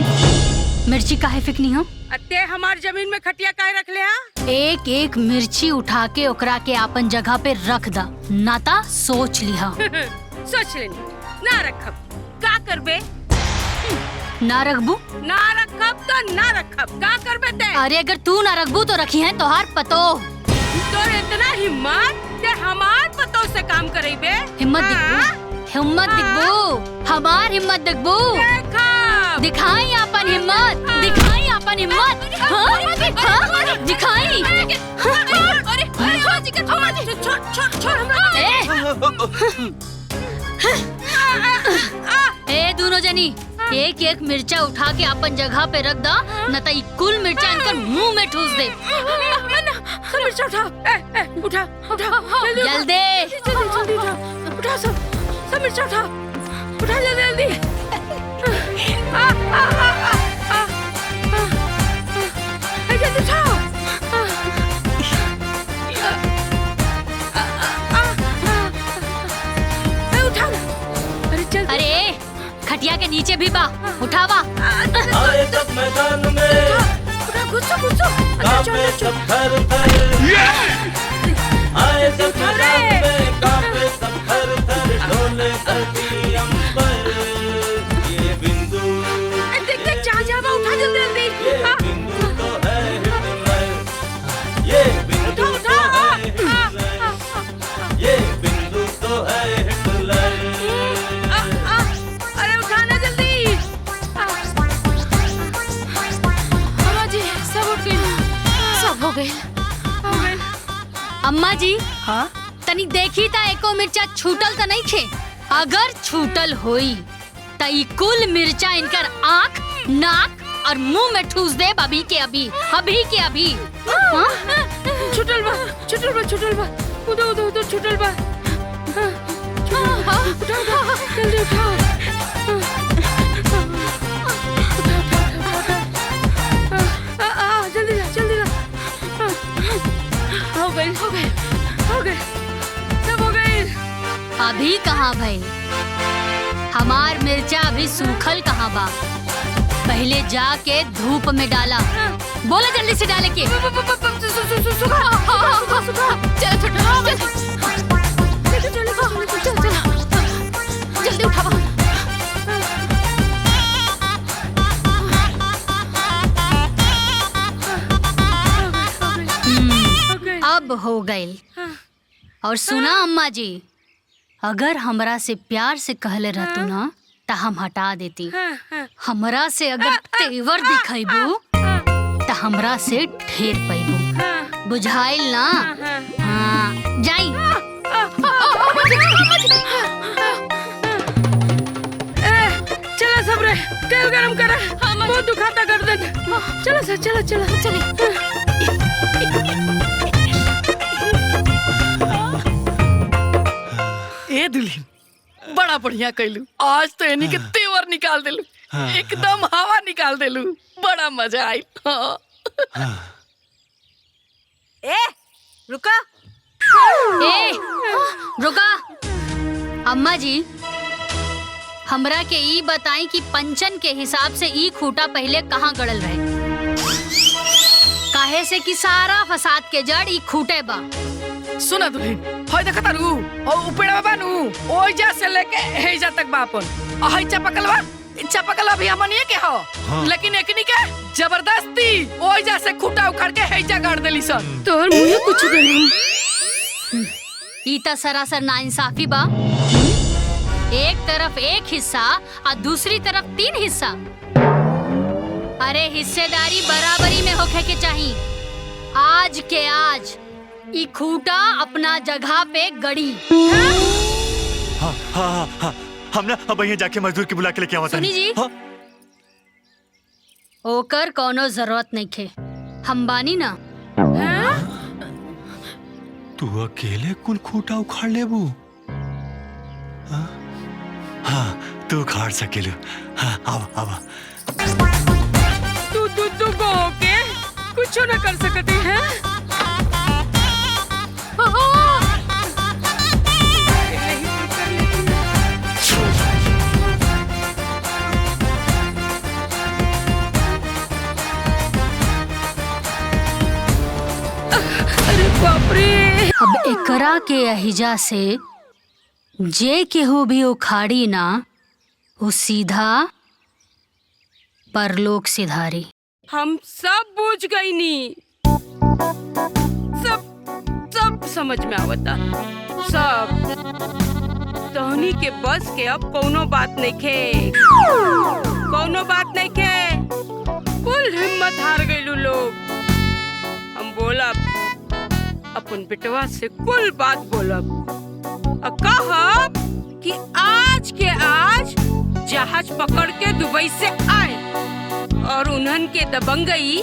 मिर्ची काहे फेंकनी हो? अत्ते हमार जमीन में खटिया काहे रख ले हा? एक एक मिर्ची उठा के ओकरा के आपन जगह पे रख दा, नाता सोच लिहा। सोच लेनी ना रखब का करबे। ना रखबू? ना रखब तो ना रखब, का करबे ते? अरे अगर तू ना रखबू तो रखी है तोहार पतो। तोर इतना हिम्मत ते हमार पतो से काम करेबे? हिम्मत दिखबू, हिम्मत दिखबू, हमार हिम्मत दिखबू। दिखाई अपन हिम्मत, दिखाई अपन हिम्मत। हाँ? हाँ? दिखाई। ए दोनों जनी एक एक मिर्चा उठा के अपन जगह पे रख दा, न तो कुल मिर्चा इनकर मुंह में ठूस दे। सब मिर्चा उठा, उठा उठा जल्दी जल्दी उठा, सब मिर्चा उठा जल्दी। जल्दी उठाओ। अरे खटिया के नीचे भी बा, उठावा। आए जब मैदान में घुसो कांपे सब थर थर, आए जब मैदान में कांपे सब थर थर, डोले धरती अंबर, ये बिंदु देख जा उठा जल्दी। ये बिंदु तो है हिटलर, ये बिंदु तो है हिटलर, ये बिंदु तो है हिटलर। अरे उठाना जल्दी। अम्मा जी सब उठ गए, सब हो गए। अम्मा जी हाँ तनी देखी ता एको मिर्चा छूटल तो नहीं खे? अगर छूटल होई त ई कुल मिर्चा इनकर आँख, नाक और मुंह में ठूस दे अभी के अभी, अभी के अभी। हाँ? छूटल बा उधर छूटल बा। जल्दी उठाओ। जल्दी ला। हो गए सब हो गए। अभी कहाँ भाई? हमार मिर्चा अभी सूखल कहाँ बा? पहले जाके धूप में डाला। बोला जल्दी से डाले के। जल्दी उठाओ। अब हो गए। और सुना अम्मा जी, अगर हमरा से प्यार से कहले रहतू ना तो हम हटा देती। हमरा से अगर तेवर दिखाइबू तो हमरा से ढेर पैबू, बुझाइल ना? हाँ जाई। चलो सब रे, तेल गरम कर, बहुत दुखाता गर्दन। चलो सर, चलो। ए दुल्हन बड़ा बढ़िया कैलू, आज तो इन्हीं के तेवर निकाल देलू, एकदम हवा निकाल देलू, बड़ा मजा आई। ए रुका, रुका। अम्मा जी हमरा के ई बताई कि पंचन के हिसाब से ई खूटा पहले कहाँ गड़ल रहे? काहे से कि सारा फसाद के जड़ ई खूटे बा। सुना दुल्हन, होय देखा तारू और उपेड़ा बानू, ओइजा से लेके हेजा तक बापन। आ हई चपकलवा भी हमनिए के हो। हाँ। लेकिन एकनी के जबरदस्ती ओइजा से खूटा उखाड़ के हेजा गाड़ देली सन। तोर मुंह कुछ देली। ई त सरासर नाइंसाफी बा। एक तरफ एक हिस्सा और दूसरी तरफ 3 हिस्सा। अरे हिस्सेदारी बराबरी में होखे के चाहिए। आज के आज ई खूटा अपना जगह पे गड़ी। हाँ, हम ना अब यहाँ जाके मजदूर की बुला के लेके आवा। सुनी जी, ओकर कोनो जरूरत नहीं खे, हम बानी ना। तू अकेले कुल खूटा उखाड़ लेबू? हाँ तू उखाड़ सकेलू। हाँ आवा। तू को के कुछ न कर सकती है। अरे बाप रे। अब एकरा के अहिजा से जे केहू भी उखाड़ी ना, वो सीधा परलोक सिधारी। हम सब बूझ गई नी, सब समझ में आवता, सब। तोहनी के बस के अब कोनो बात नहीं खे, कोनो बात नहीं खे। कुल हिम्मत हार गईलू लोग। हम बोलब अपन बेटवा से कुल बात बोलब, कहब कि आज के आज जहाज पकड़ के दुबई से आए और उन्हन के दबंगई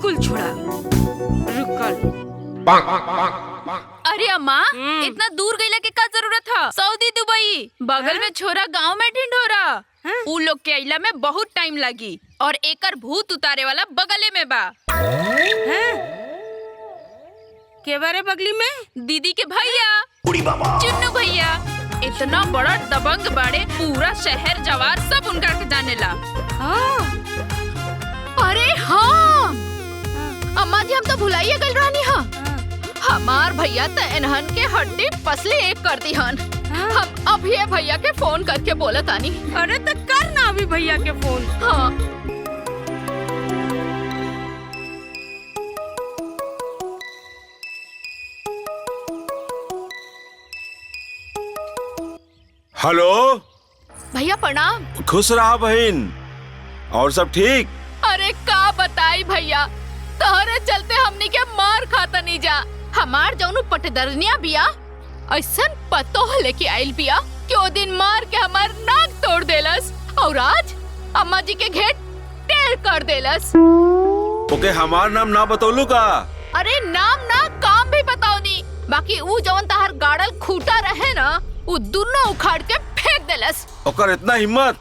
कुल छुड़ा। रुकल। अरे अम्मा, इतना दूर गईला के का जरूरत था? सऊदी दुबई बगल में छोरा, गांव में ढिंढोरा। उ लोग के अइला में बहुत टाइम लगी और एकर भूत उतारे वाला बगले में बा। के बारे बगली में? दीदी के भैया चुन्नू भैया। इतना बड़ा दबंग बाड़े, पूरा शहर जवार सब उनका के जानेला। अरे हाँ अम्मा जी, हम तो भुलाइए गल रहनी। हाँ, हमार भैया तो इन्हन के हड्डी पसली एक कर दी हन। हम अभी भैया के फोन करके बोला तानी। अरे तो कर ना अभी भैया के फोन। हाँ। हेलो भैया प्रणाम। खुश रहा बहन, और सब ठीक? अरे का बताई भैया, तोहरे चलते हमनी के मार खाता नहीं जा। हमार जौनु पटदरनिया बिया ऐसन पतो लेके आइल बिया कि ओ दिन मार के हमार नाक तोड़ देलस और आज अम्मा जी के घेट टेढ़ कर देलस। ओके, हमार नाम ना बतौलू का? अरे नाम ना काम भी बताओ नी। बाकी ऊ जवन तहार गाड़ल खूटा रहे ना, ऊ दोनों उखाड़ के फेंक देलस। ओकर इतना हिम्मत?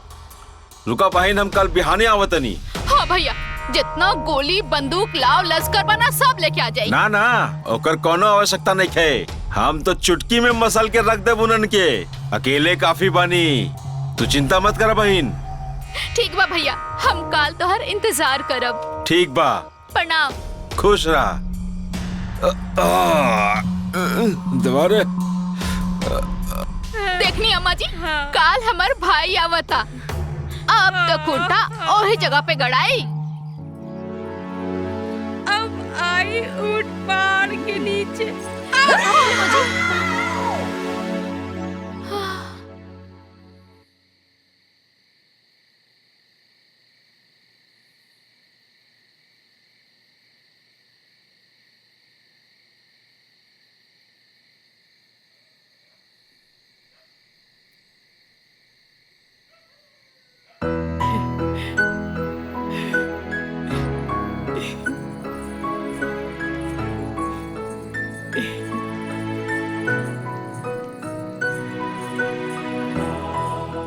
रुका बहन, हम कल बिहाने आवतनी। हाँ भैया, जितना गोली बंदूक लाव लश्कर बना सब लेके आ जाई। ना ना, ओकर कोनो आवश्यकता नहीं है। हम तो चुटकी में मसल के रख दे उनन के। अकेले काफी बानी, तू चिंता मत कर बहन। ठीक बा भैया, हम काल तोहर इंतजार करब। ठीक बा, प्रणाम। खुश रहा। दोबारा देखनी अम्मा जी, काल हमार भाई आवता। अब तो खूंटा ओही जगह पे गड़ाई। अब आई ऊंट पहाड़ के नीचे।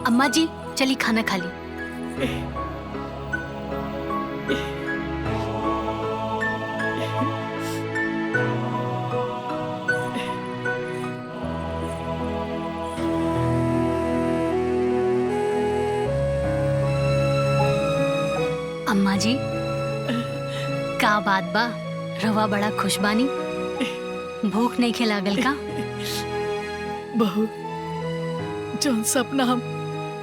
अम्मा जी चली खाना खा ली। अम्मा जी का बात बा, रवा बड़ा खुश बानी? भूख नहीं खिलागल का? बहू, जौन सपना हम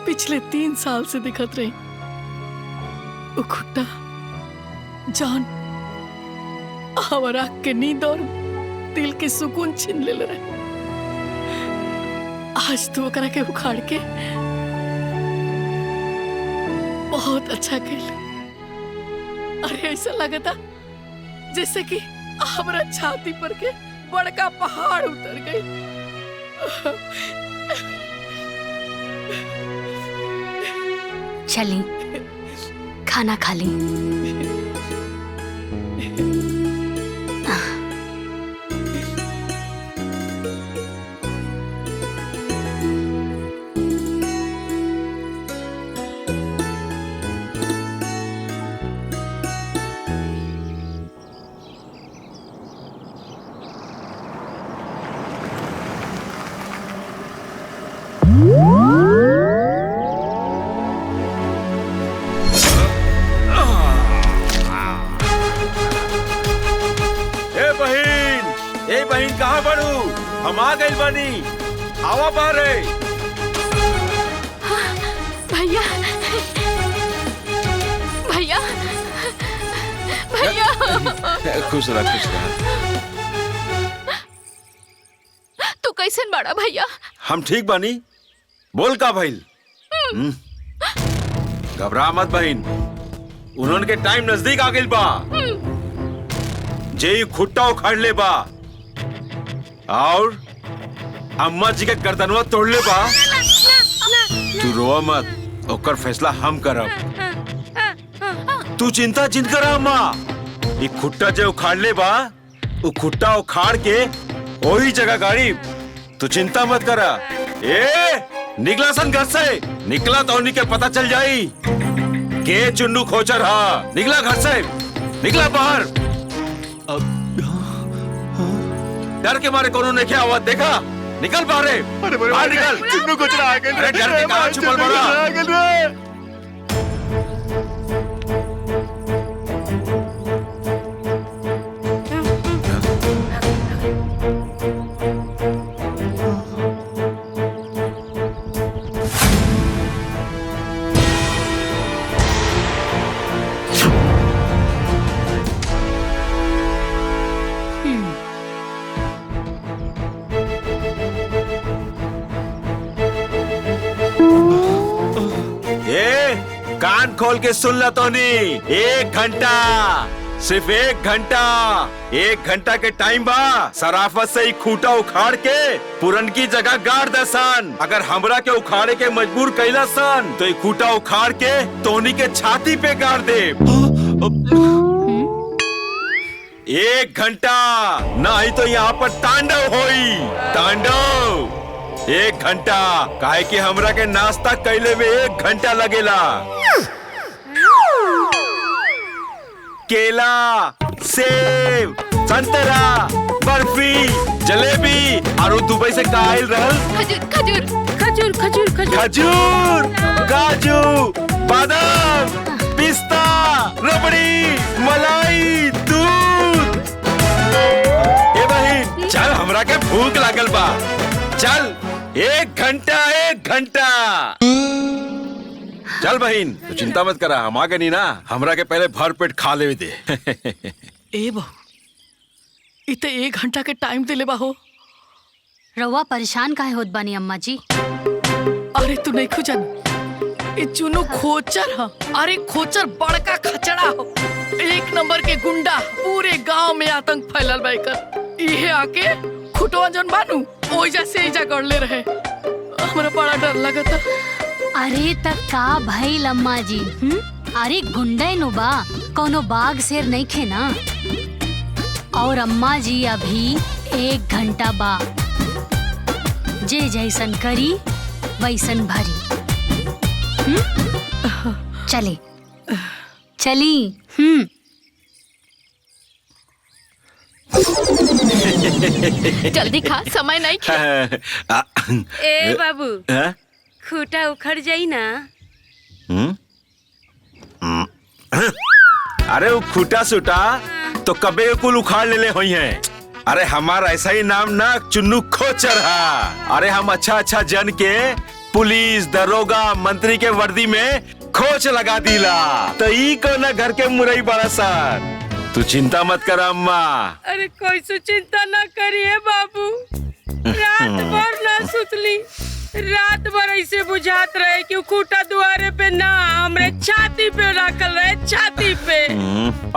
पिछले 3 साल से दिखत रही, वो खुट्टा जान हमारा आँख के नींद और दिल के सुकून छीन ले रहे। आज तू ओकरा के उखाड़ के बहुत अच्छा खेल। अरे ऐसा लगता जैसे कि हमारा छाती पर के बड़का पहाड़ उतर गई। चली खाना खा ली। बहन कहाँ बड़ू? हम आ गए बानी, आवा बारे। भैया भैया भैया खुश रह खुश रह। तू कैसे बड़ा भैया? हम ठीक बानी। बोल का भइल? घबरा मत बहन, उन्होंने के टाइम नजदीक आ गइल बा। जे खुट्टा उखाड़ ले बा और अम्मा जी के गर्दनवा तोड़ ले बा। तू रोवा मत, ओकर फैसला हम करब। तू चिंता जिन कर अम्मा, ये खुट्टा जो उखाड़ ले बा, वो खुट्टा उखाड़ के वही जगह गाड़ी। तू चिंता मत करा। निकला सन घर से, निकला तो उन्हीं के पता चल जाई के चुन्नू खोचर हा। निकला घर से, निकला बाहर। डर के मारे कोनो ने क्या आवाज देखा? निकल बाहर, बाहर निकल। चुन्नू खोचर आ गए। अरे डर के कहां छुपल बड़ा? कान खोल के सुन ला तोनी। 1 घंटा, सिर्फ 1 घंटा, 1 घंटा के टाइम बा। सराफत से ही खूटा उखाड़ के पुरन की जगह गाड़ दे सन। अगर हमरा के उखाड़े के मजबूर कैला सन तो ये खूटा उखाड़ के तोनी के छाती पे गाड़ दे। 1 घंटा, नहीं तो यहाँ पर तांडव होई। तांडव 1 घंटा, काहे कि हमरा के नाश्ता कैले में 1 घंटा लगेला। केला, सेब, संतरा, बर्फी, जलेबी और दुबई से कायल रहल खजूर खजूर खजूर खजूर खजूर, काजू, बादाम, पिस्ता, रबड़ी, मलाई, दूध। ए बहिन चल, हमरा के भूख लागल बा। चल 1 घंटा, 1 घंटा। चल बहिन, तू चिंता मत करा, हम आगे नहीं ना। हमरा के पहले भर पेट खा ले दे। ए बहू, इते 1 घंटा के टाइम दिले बा हो। रउआ परेशान काहे होत बानी अम्मा जी? अरे तू नहीं खुजन, ये चुनु खोचर ह। अरे खोचर बड़का खचड़ा हो, 1 नंबर के गुंडा। पूरे गांव में आतंक फैलल बा एकर। इहे आके खुटवा जन बानू ओइजा से इजा गड़ले रहे। हमरा बड़ा डर लगता। अरे तक का भइल अम्मा जी? अरे गुंडे नु बा, कोनो बाघ शेर नहीं खे ना। और अम्मा जी अभी 1 घंटा बा, जे जैसन करी वैसन भरी। चले चली। जल्दी खा, समय नहीं खा। ए बाबू, खूटा उखड़ जाई ना। अरे वो खूटा सूटा तो कबे कुल उखाड़ ले हुई है। अरे हमारा ऐसा ही नाम ना चुन्नू खोचर है। अरे हम अच्छा अच्छा जन के पुलिस, दरोगा, मंत्री के वर्दी में खोच लगा दिला। तो ई को ना घर के मुरई बड़ा सर। तू चिंता मत कर अम्मा। अरे कोई सो चिंता ना करिए बाबू, रात भर ना सुतली। रात भर ऐसे बुझात रहे कि खूटा दुआरे पे ना, हमरे छाती पे रखल रहे, छाती पे।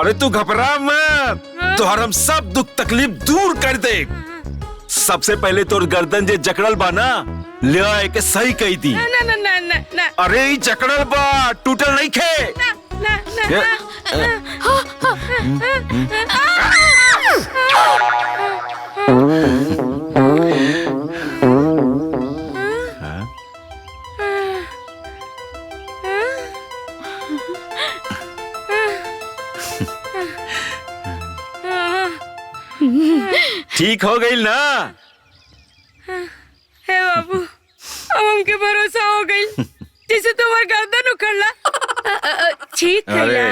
अरे तू घबरा मत, तोहर हम सब दुख तकलीफ दूर कर दे। सबसे पहले तोर गर्दन जे जकड़ल बा ना, ले आए के सही कही थी। ना ना ना ना ना। अरे ई जकड़ल बा, टूटल नहीं खे। ना ना ना। ठीक हो गई ना? हे बाबू, अब हमके भरोसा हो गई। जैसे तुम्हार गर्दन उखड़ला, ठीक कैला,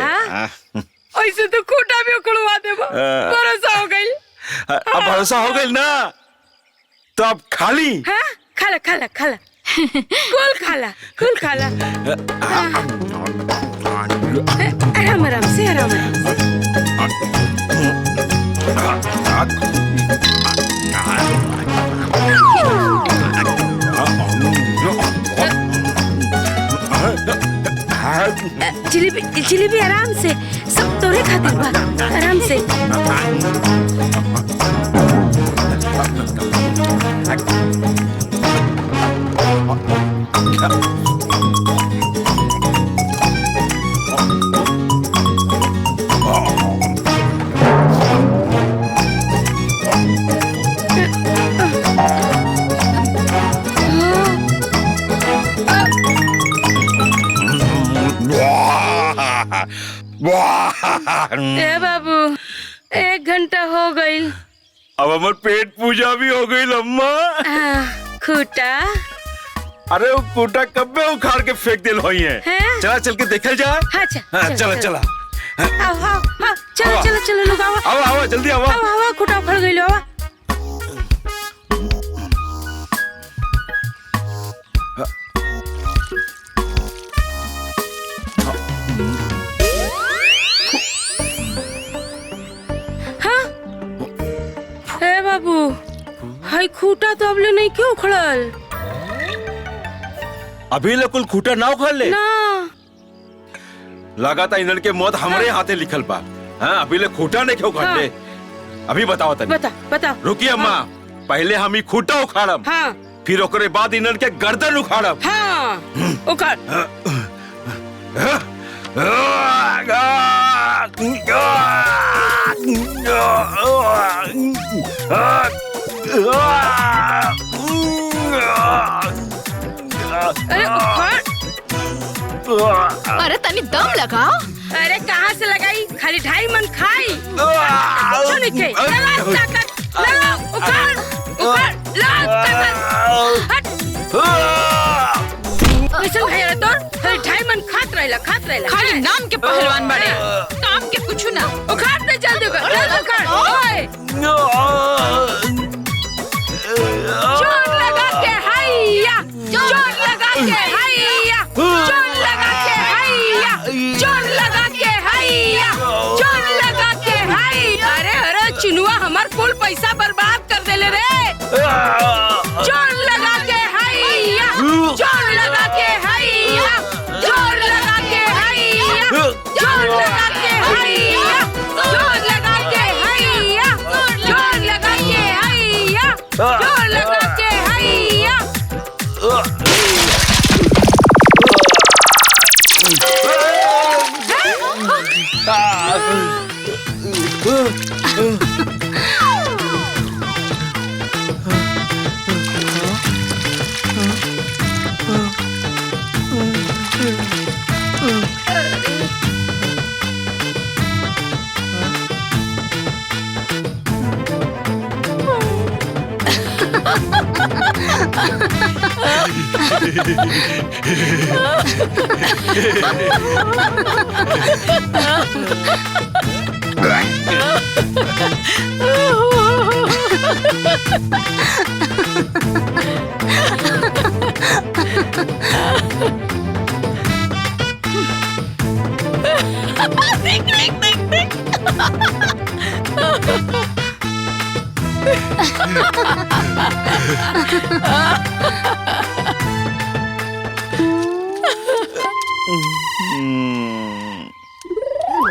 ऐसे तो खूटा भी उखड़वा देबा। भरोसा हो गई। अब भरोसा हो गई ना, तो अब खाली। हाँ, खाला खाला खाला, कुल खाला, कुल खाला। आराम आराम से आराम आराम से। जिलेबी जिलेबी आराम से, सब तोरे खातिर बा, आराम से। ए बाबू 1 घंटा हो गई। अब हमार पेट पूजा भी हो गई अम्मा। खूटा अरे वो खूटा कब में उखाड़ के फेंक दिल हुई है। चला चल के देखल जाए। हाँ, चला चला आओ आओ आओ, चलो चलो चलो लोग आओ आओ आओ जल्दी आओ आओ आओ, खूटा उखड़ गई लो। बाबू हाय खूटा तो अबले नहीं क्यों उखड़ल? अभी ले कुल खूटा ना उखाड़ ले ना लगाता इन्हन के मौत हमारे हाथे लिखल बा। हाँ अभी ले खूटा नहीं क्यों उखाड़ ले? अभी बताओ तनी। बता रुकिए अम्मा, पहले हम ही खूटा उखाड़म, फिर ओकरे बाद इन्हन के गर्दन उखाड़म। हाँ उखाड़। अरे तनी दम लगाओ। अरे कहाँ से लगाई? खाली 2.5 मन खाई। कुछ नहीं खाई। लगा ताकत, लगा उखाड़ उखाड़, लगा ताकत। हट। कैसे भाई रे तोर? खाली 2.5 मन खात रहेला। खाली नाम के पहलवान बड़े, काम के कुछ ना। उखाड़ दे जल्दी उखाड़। ओए जोर लगा के हैया, जोर लगा के हैया, जोर लगा के हैया, जोर लगा के हैया, जोर लगा के हैया। अरे चिनुआ हमार कुल पैसा बर्बाद कर देले रे। जोर लगा के हैया, जोर लगा के हैया, जोर लगा के हैया, जोर लगा के हैया, जोर लगा के हैया, जोर लगा के हैया, जोर लगा के हैया।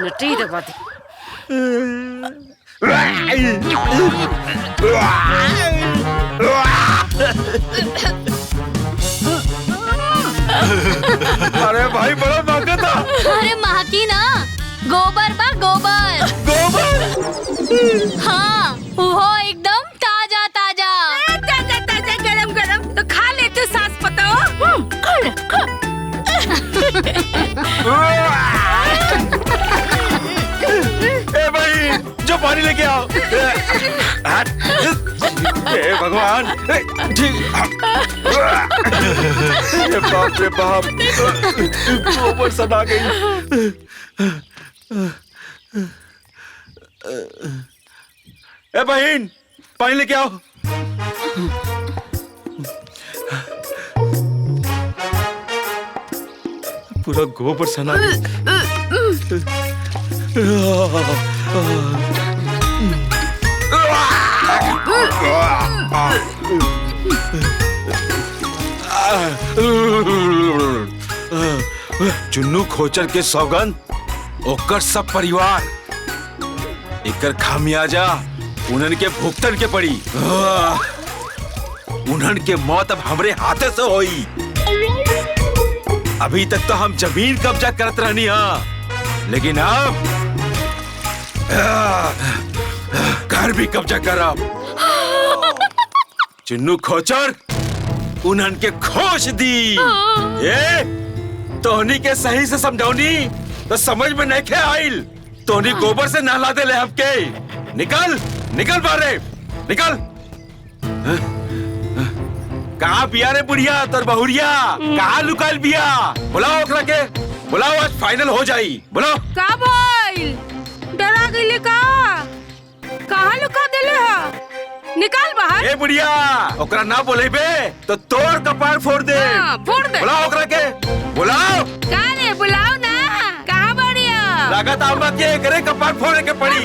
लटी दबा दी। अरे भाई बड़ा महंगा था। अरे महकी ना, गोबर बा गोबर। गोबर? हाँ वो एकदम ताजा ताजा। ताजा ताजा गरम गरम तो खा ले तू सास पताओ। ए भाई जो पानी लेके आओ। हे भगवान, ये बाप रे बाप, गोबर सना गई। ए बहन पानी लेके आओ। पूरा गोबर सना गई। चुन्नू खोचर के सौगंध ओकर सब परिवार एकर खामियाजा उन्हन के भुगतन के पड़ी। उन्हन के मौत अब हमरे हाथे से होई। अभी तक तो हम जमीन कब्जा करत रहनी हा, लेकिन अब घर भी कब्जा करब। चुन्नू खोचर उन्हन के खोज दी। तोहनी के सही से समझौनी तो समझ में नहीं खे आइल। तोहनी गोबर से नहला दे ले हमके। निकल निकल बारे निकल। कहाँ बिया रे बुढ़िया तोर बहुरिया? कहाँ लुकाइल बिया? बुलाओ ओकरा के, बुलाओ, आज फाइनल हो जाई। बुलाओ। का भइल? डरा गइले का? कहाँ लुका देले हा? निकाल बाहर। ए बुढ़िया, ओकरा ना बोलेबे तो तोर कपार फोड़ दे। फोड़ दे। बुलाओ ओकरा के, बुलाओ। का रे बुलाओ ना। कहाँ बढ़िया? लागत आमा के करे कपार फोड़ने के पड़ी।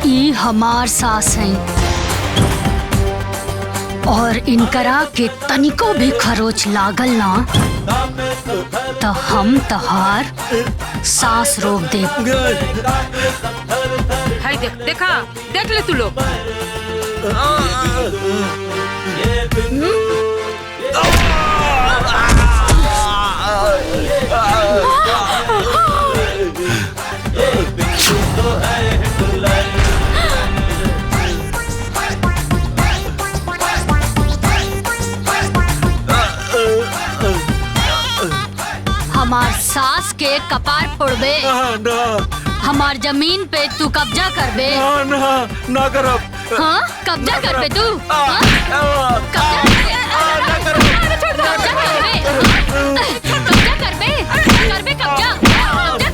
ई हमार सास हैं और इनकरा के तनिको भी खरोच लागल ना तो हम तहार सांस रोक दे। हाय देख, देखा देख ले तू लोग। हमार सास के कपार फोड़बे, हमार जमीन पे तू कब्जा करबे। ना करब। हाँ कब्जा करबे तू? कब्जा करबे? कब्जा करबे? करबे कब्जा? कब्जा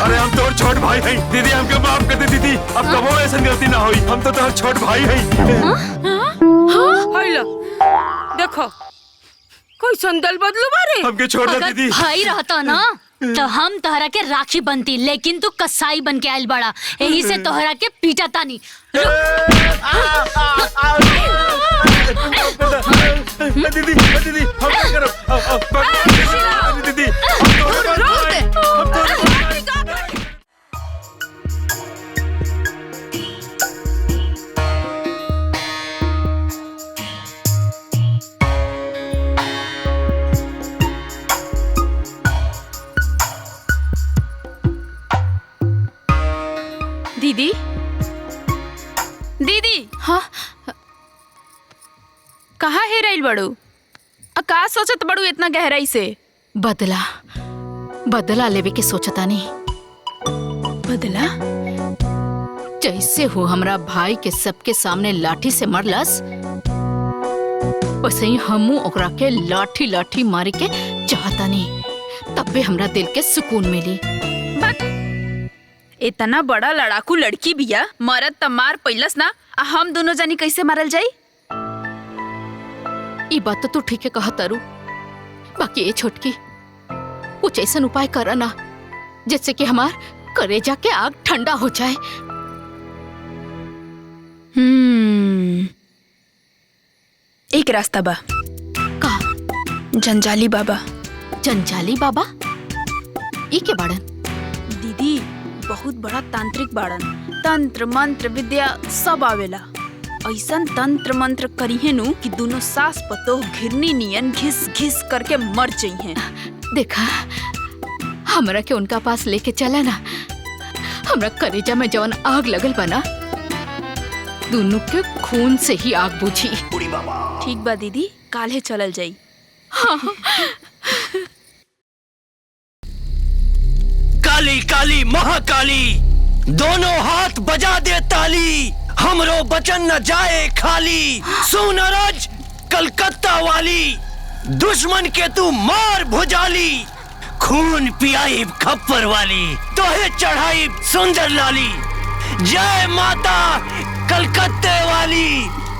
अरे हम तोर छोट भाई हैं दीदी, हमके माफ कर दे दीदी। अब कबो ऐसा गलती ना होई। हम तो तोर छोट भाई हैं। हाइला देखो कोई संदल बदलू बारे। हमके छोड़ दे अगर दीदी। भाई रहता ना तो हम तोहरा के राखी बनती, लेकिन तू कसाई बन के आयल बड़ा, यही से तोहरा के पीटा तानी। दीदी दीदी हम क्या करब? दीदी दीदी दीदी। हाँ कहाँ है रही बड़ू? का सोचत बड़ू इतना गहराई से? बदला बदला लेवे के सोचता नहीं। बदला जैसे हो हमरा भाई के सबके सामने लाठी से मरलस, वैसे ही हमू ओकरा के लाठी लाठी मारे के चाहता नहीं। तब भी हमरा दिल के सुकून मिली। इतना बड़ा लड़ाकू लड़की बिया, मरद त मार पैलस ना, हम दोनों जानी कैसे मारल जाई? ई बात तो तू ठीक है कहा तारू, बाकी ये छोटकी कुछ ऐसा उपाय करा ना जिससे कि हमार कलेजा के आग ठंडा हो जाए। एक रास्ता बा। का? जंजाली बाबा। जंजाली बाबा? ई के बाड़न? दीदी बहुत बड़ा तांत्रिक बाड़न, तंत्र मंत्र विद्या सब आवेला। ऐसन तंत्र मंत्र करिहे नु कि दोनों सास पतोह घिरनी नियन घिस घिस करके मर जइहे। देखा हमरा के उनका पास लेके चला ना, हमरा कलेजा में जवन आग लगल बना दोनों के खून से ही आग बुझी। ठीक बा दीदी, काल्हे चलल जाई। हाँ। काली काली महाकाली दोनों हाथ बजा दे ताली, हमरो बचन न जाए खाली। सुन अरज कलकत्ता वाली, दुश्मन के तू मार भुजाली। खून पियाई खप्पर वाली, तोहे चढ़ाई सुंदर लाली। जय माता कलकत्ते वाली,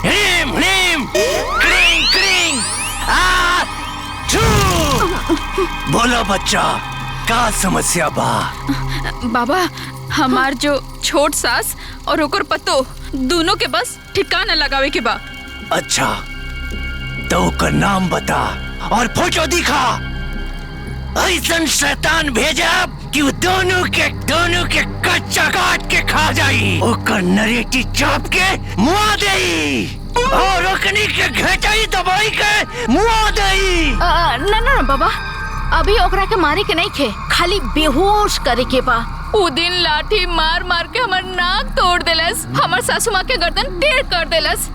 ह्रीम ह्रीम क्रिंग क्रिंग आ छू। बोलो बच्चा, का समस्या बा? बाबा हमार जो छोट सास और ओकर पतो दोनों के बस ठिकाना लगावे के बा। अच्छा तो ओकर नाम बता और फोटो दिखा। ऐसन शैतान भेजा कि दोनों के कच्चा काट के खा जाई। ओकर नरेटी चाप के मुआ देई और ओकनी के घेटाई दबाई के मुआ देई। ना ना बाबा, अभी ओकरा के मारे के नहीं खे, खाली बेहोश करे के बा। उ दिन लाठी मार मार के हमार नाक तोड़ देलस, हमार सासू माँ के गर्दन टेढ़ कर देलस।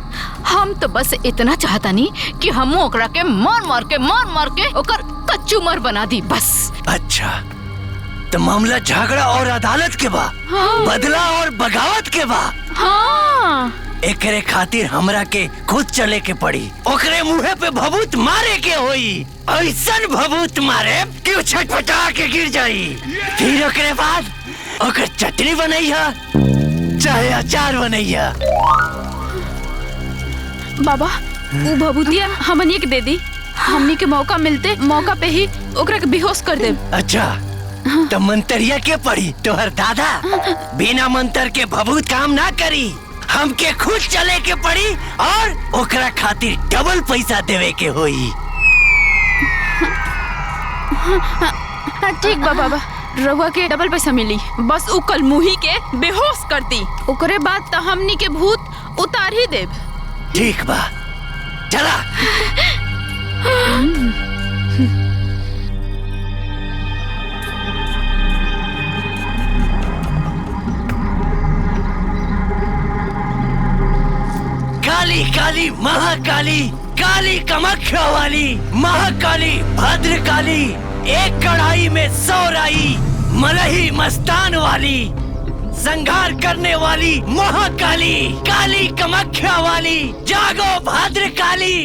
हम तो बस इतना चाहता नहीं कि हम ओकरा के मार मार के ओकर कच्चू मर बना दी बस। अच्छा तो मामला झगड़ा और अदालत के बा। हाँ। बदला और बगावत के बा। हाँ। एकरे खातिर हमरा के खुद चले के पड़ी। ओकरे मुँहे पे भभूत मारे के होई, ऐसन भभूत मारे कि वो छटपटा के गिर जाई। फिर ओकरे बाद ओकर चटनी बनैया चाहे अचार बनैया। बाबा वो भभूतिया हमनी के दे दी, हमनी के मौका मिलते मौका पे ही ओकरा के बेहोश कर दे। अच्छा तो मंतरिया के पड़ी तोहर दादा? बिना मंतर के भभूत काम ना करी, हमके खुद चले के पड़ी और ओकरा खातिर डबल पैसा देवे के होई। ठीक बा बाबा, रउआ के डबल पैसा मिली, बस उ कल मुही के बेहोश कर दी, ओकरे बाद तो हमनी के भूत उतार ही देब। ठीक बा, चला। काली काली महाकाली, काली कामाख्या वाली, महाकाली भद्रकाली, एक कढ़ाई में 100 राई, मलही मस्तान वाली, संघार करने वाली महाकाली, काली कामाख्या वाली, जागो भद्रकाली।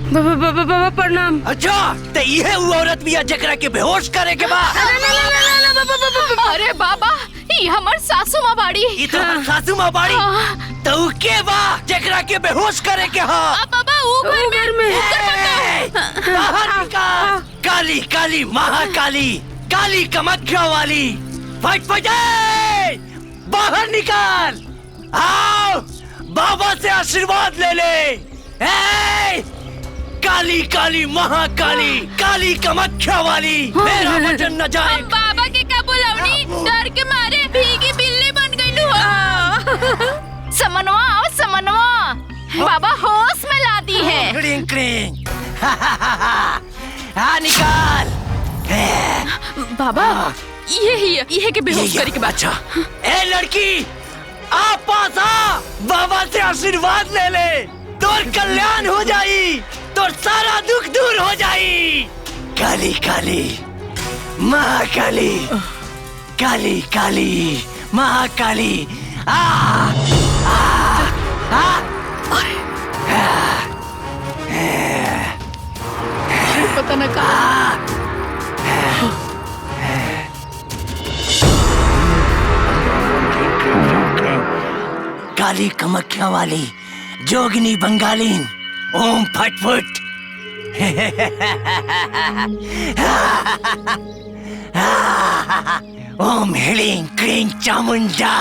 बाबा प्रणाम। अच्छा तो ये वो औरत भी जकरा के बेहोश करे के बा? अरे बाबा ये हमार सासू माँ बाड़ी। ये तो हमार सासू माँ बाड़ी? तो के बा जकरा के बेहोश करे के हा? बाबा वो घर में बाहर निकाल। काली काली महाकाली, काली कामाख्या वाली, फटफटे बाहर निकाल। आओ बाबा से आशीर्वाद ले ले। ए! काली काली महाकाली, काली कामाख्या वाली, मेरा वचन न जाए। बाबा के का बुलावनी, डर के मारे भीगी बिल्ली बन गई हो। समनवा आओ समनवा, बाबा होश में ला दी है। क्रिंग क्रिंग हाँ निकाल। बाबा ये के बेहोश करे के बाद। अच्छा ए लड़की आ पास आ, बाबा से आशीर्वाद ले ले, तोर कल्याण हो जाई, तोर सारा दुख दूर हो जाई। काली काली महाकाली, काली काली महाकाली, आ आ आ पता न कहा। काली कामाख्या वाली, जोगिनी बंगालीन, ओम फटफट। ओम ह्रीं क्रीं चामुंडा।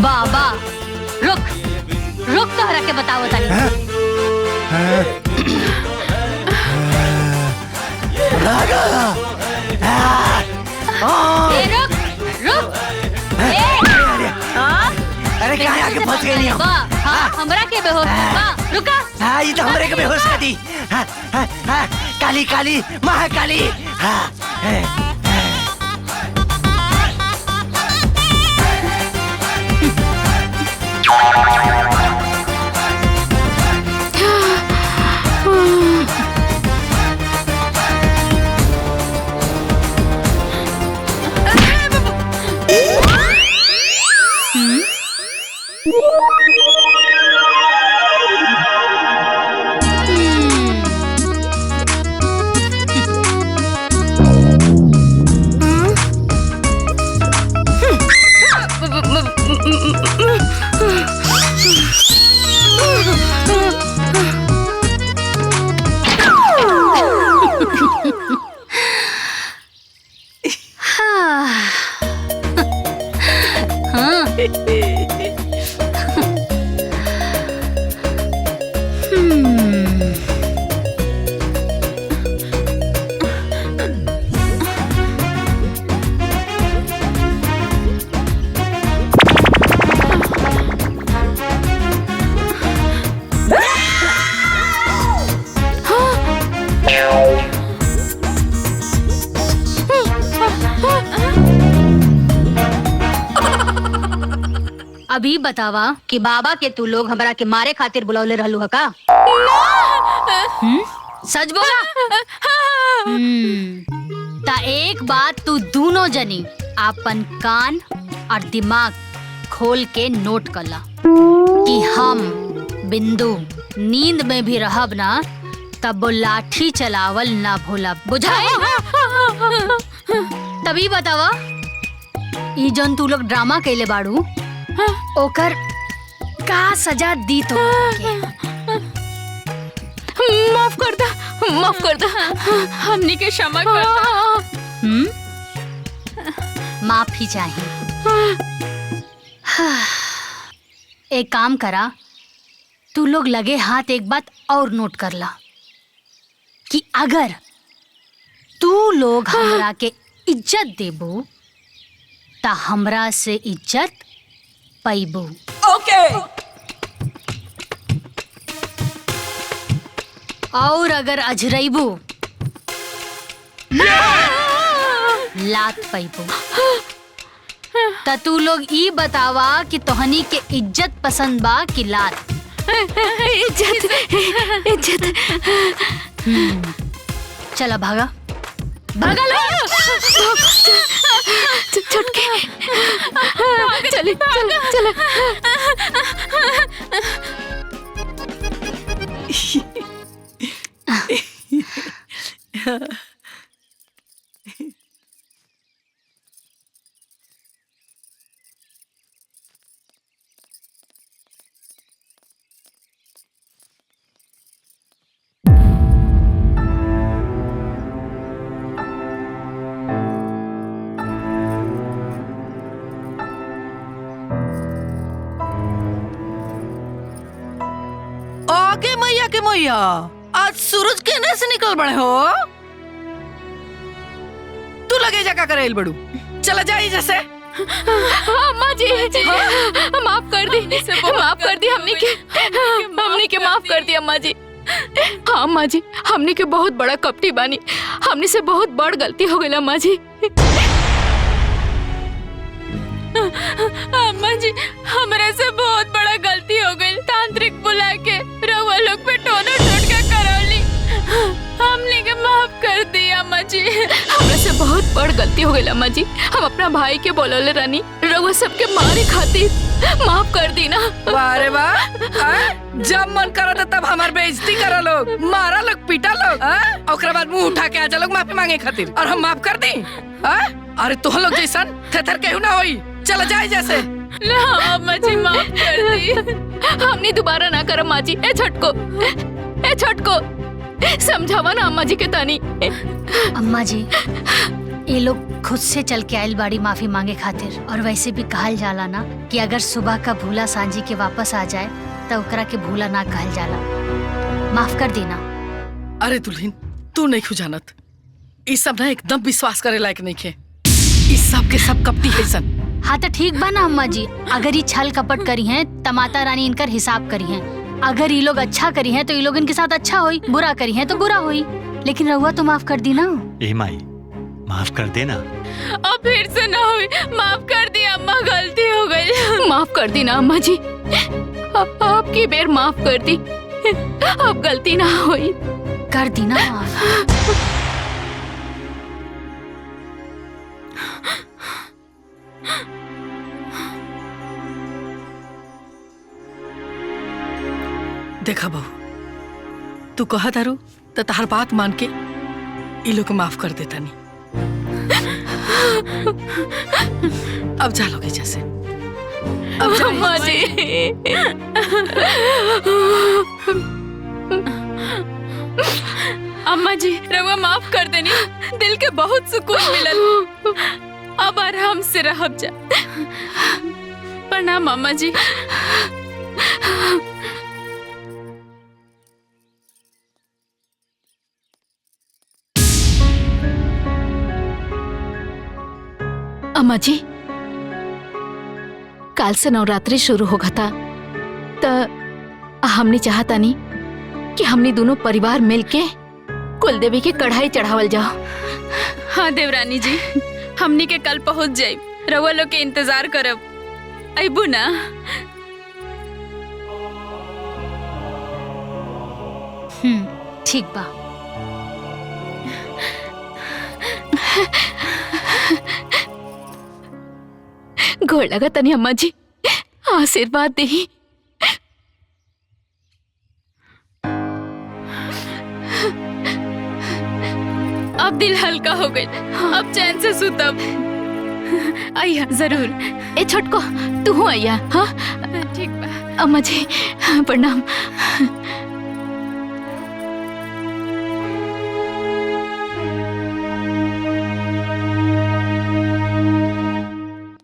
बाबा रुक रुक, तोहरा के बताओ तानी। रुक रुक अरे क्या आके फंस गई हम? हाँ हमरा के बेहोश रुका। हाँ ये तो हमरे के बेहोश कर दी। हाँ, हाँ, हाँ, काली काली महाकाली। हाँ, अभी बतावा कि बाबा के तू लोग हमरा के मारे खातिर बुलौले रहलू ह का? सच बोला? ता एक बात तू दोनों जनी अपन कान और दिमाग खोल के नोट कर ला कि हम बिंदु नींद में भी रहब ना तब वो लाठी चलावल ना भूलब, बुझाए? तभी बतावा ई जन तू लोग ड्रामा कैले बाड़ू ओकर का सजा दी तो? माफ कर दा, माफ कर दा, हमनी के क्षमा कर दा। माफी चाहिए। एक काम करा, तू लोग लगे हाथ एक बात और नोट कर ला कि अगर तू लोग हमरा के इज्जत देबू ता हमरा से इज्जत पैबू। ओके। और अगर अजरैबू लात पैबू। ता तू लोग ई बतावा कि तोहनी के इज्जत पसंद बा कि लात? इज्जत इज्जत। चला भागा भागा लो। छुटके चले चले आगे मैया के मैया, आज सूरज केने से निकल बड़े हो? तू लगे जा का करेल बड़ू, चला जाई जैसे। अम्मा जी माफ कर दी, माफ कर दी, हमनी के माफ कर दी अम्मा जी। हाँ अम्मा जी, हमनी के बहुत बड़ा कपटी बानी, हमनी से बहुत बड़ गलती हो गई अम्मा जी। अम्मा जी हमरा से बहुत बड़ा गलती हो गई, तांत्रिक बुला के रउआ लोग पे टोना टोटका करौली, हमने के माफ कर दी अम्मा जी। हमरा से बहुत बड़ गलती हो गई अम्मा जी, हम अपना भाई के बोलौले रानी रउआ सबके मारे खातिर, माफ कर दी ना। वाह वाह, जब मन करा था तब हमार बेइज्जती करा लोग, मारा लोग, पीटा लोग, ओकरा बाद मुंह उठा के आजा लोग माफी मांगे खातिर, और हम माफ कर दी? अरे तुम लोग जैसन थेथर केहू ना होई, चला जाए जैसे। ना अम्मा जी माफ कर दी, हमने दोबारा ना करम अम्मा जी। ए छोटको समझावा ना अम्मा जी के तानी। अम्मा जी ये लोग खुद से चल के आयल बाड़ी माफी मांगे खातिर, और वैसे भी कहल जाला ना कि अगर सुबह का भूला सांझी के वापस आ जाए तो ओकरा के भूला ना कहल जाला। माफ कर देना। अरे दुल्हन, तू नहीं खुजानत, इस सब ना एकदम विश्वास करे लायक नहीं खे। इस सब के सब कपटी है सन। हाँ तो ठीक बा ना अम्मा जी, अगर ये छल कपट करी हैं तो माता रानी इनकर हिसाब करी हैं। अगर ये लोग अच्छा करी हैं तो ये लोग इनके साथ अच्छा होई, बुरा करी हैं तो बुरा होई। लेकिन रहुआ तो माफ कर दी ना। ए माई, माफ कर देना। अब फिर से ना हुई, माफ कर दी अम्मा, गलती हो गई। माफ कर दी ना अम्मा जी, आपकी बेर माफ कर दी, अब गलती ना हुई। कर दी ना माफ। देखा बहू, तू कहा तारू तो तहार बात मान के ये लोग माफ कर देता नहीं। अब जा लोगे जैसे। अब जा अम्मा जी। अम्मा जी, रवा माफ कर देनी, दिल के बहुत सुकून मिलल। अब आराम से रहब जा। प्रणाम अम्मा जी। अम्मा जी, काल से नवरात्रि शुरू होगा था, तो हमने चाहता नहीं कि हमने दोनों परिवार मिलके कुल देवी के कढ़ाई चढ़ावल जाओ। हाँ देवरानी जी, हमनी के कल पहुंच जाए, रवा लोग के इंतजार करब। अबू ना। ठीक बा। गोड़ लगा तनी अम्मा जी, आशीर्वाद दे। अब दिल हल्का हो गई, अब चैन से सुतब। आइया जरूर। ए छोटको, तू हूँ आइया। हाँ ठीक बा। अम्मा जी प्रणाम।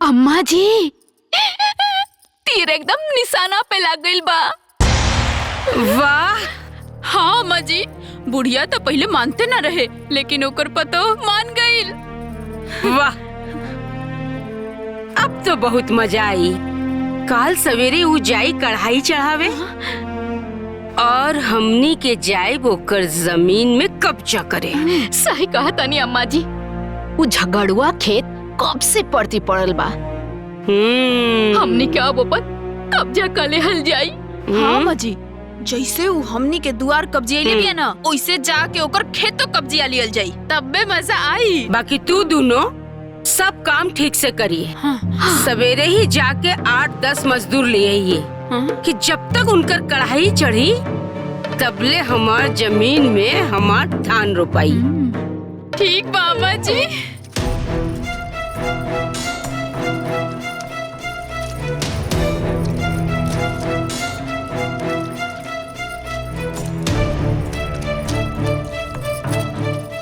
अम्मा जी, तीर एकदम निशाना पे लग गई बा। वाह। हाँ अम्मा जी, बुढ़िया तो पहले मानते न रहे, लेकिन ओकर पतो मान गईल। वाह, अब तो बहुत मजा आई। काल सवेरे उ जाई कढ़ाई चढ़ावे और हमनी के जाए ओकर जमीन में कब्जा करे। सही कहा तनी अम्मा जी, वो झगड़ुआ खेत कब से पड़ती पड़ल बा। हमनी के अब अपन कब्जा कर लेहल जाई। हाँ अम्मा जी, जैसे वो हमनी के दुआर कब्जे ले बिया ना, वैसे जाके ओकर खेतो कब्जिया लियल जाई, तब्बे मजा आई। बाकी तू दोनों सब काम ठीक से करिए। सवेरे ही जाके 8-10 मजदूर ले आइए कि जब तक उनकर कढ़ाई चढ़ी तबले हमार जमीन में हमार धान रोपाई। ठीक बाबा जी।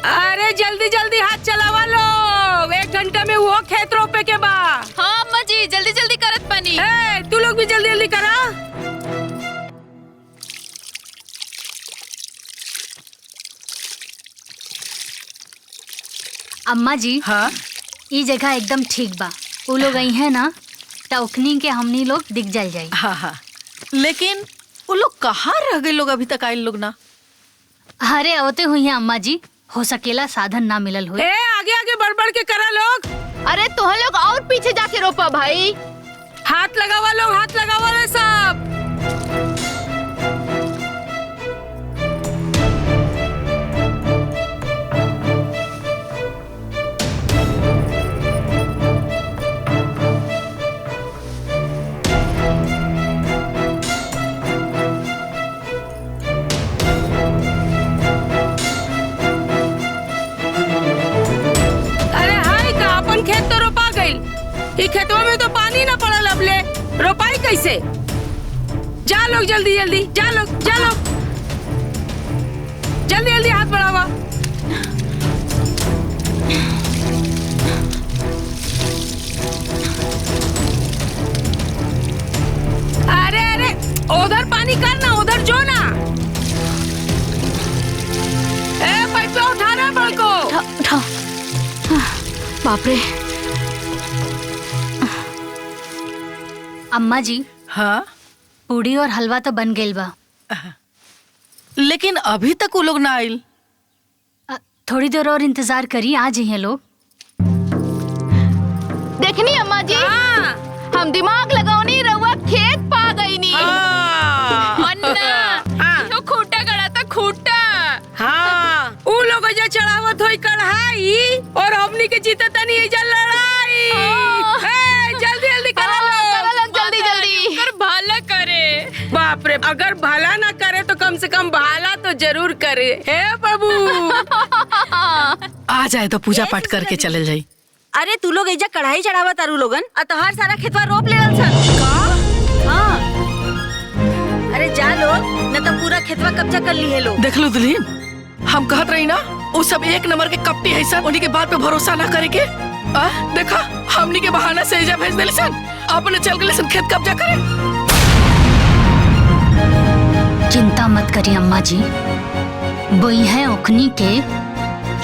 अरे जल्दी जल्दी हाथ चलावा लोग, 1 घंटा में वो खेत रोपे के बा। हाँ अम्मा जी, जल्दी जल्दी करत पानी। तू लोग भी जल्दी जल्दी करा। अम्मा जी, हाँ ये जगह एकदम ठीक बा। वो लोग आई है ना, टोकनी के हमनी लोग दिख जल जाए। हाँ हाँ, लेकिन वो लोग कहाँ रह गए लोग? अभी तक आए लोग ना। अरे होते हुई है अम्मा जी, हो सकेला साधन ना मिलल हुए। आगे आगे बढ़ के करा लोग। अरे तुम लोग और पीछे जाके रोपा भाई। हाथ लगावा लोग, हाथ लगावा रे सब। खेत तो रोपा गईल, ये खेतवा में तो पानी ना पड़ल, अबले रोपाई कैसे? जा लोग जल्दी जल्दी, जा लोग जल्दी जल्दी हाथ बढ़ावा। अरे अरे, उधर पानी करना, उधर जो ना। बाप रे। अम्मा जी। हाँ पूड़ी और हलवा तो बन गइल बा, लेकिन अभी तक वो लोग ना आइल। थोड़ी देर और इंतजार करी, आ जाइए लोग। देखनी अम्मा जी, हम दिमाग लगाओनी रहुआ खेत पा गई नी। अन्ना खूटा गड़ा था खूटा। हाँ उ लोग जो चढ़ावत होई कढ़ाई और हमनी के जीता तनी एजा लड़ाई। जल्दी जल्दी करा लो, जल्दी जल्दी कर भाला करे। बाप रे, अगर भला ना करे तो कम से कम भाला तो जरूर करे। हे बाबू आ जाए तो पूजा पाठ करके चले जाई। अरे तू लोग एजा कढ़ाई चढ़ावा तारू लोगन और तोहार सारा खेतवा रोप ले सन का? हाँ अरे जा लोग, न तो पूरा खेतवा कब्जा कर ली है लोग। देख लो दुल्हीन, हम कहत रही ना वो सब एक नंबर के कपटी है सन, उन्हीं के बात पे भरोसा ना करे के। देखा हमनी के बहाना से एजा भेज देली सन, अपने चल गए सन खेत कब्जा करे। चिंता मत करिए अम्मा जी, बोई है ओखनी के,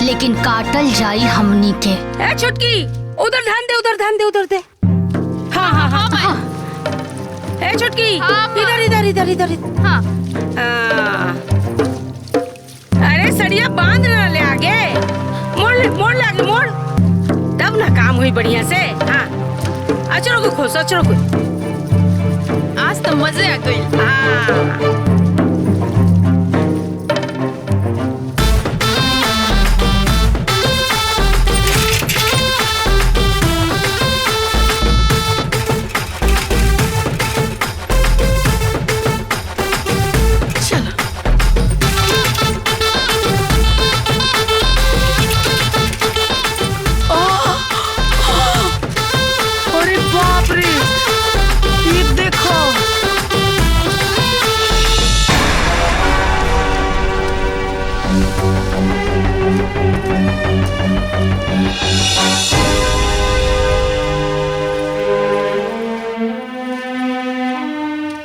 लेकिन काटल जाई हमनी के। ए छुटकी, उधर ध्यान दे, उधर ध्यान दे, उधर दे। हाँ हाँ हाँ हाँ। ए छुटकी, इधर इधर इधर इधर। हाँ। अरे सड़िया बांध ना ले आगे, मोड़ ले आगे, मोड़, तब ना काम हुई बढ़िया से। हाँ अचरो को खोस, अचरो को। आज तो मजे आ गई। हाँ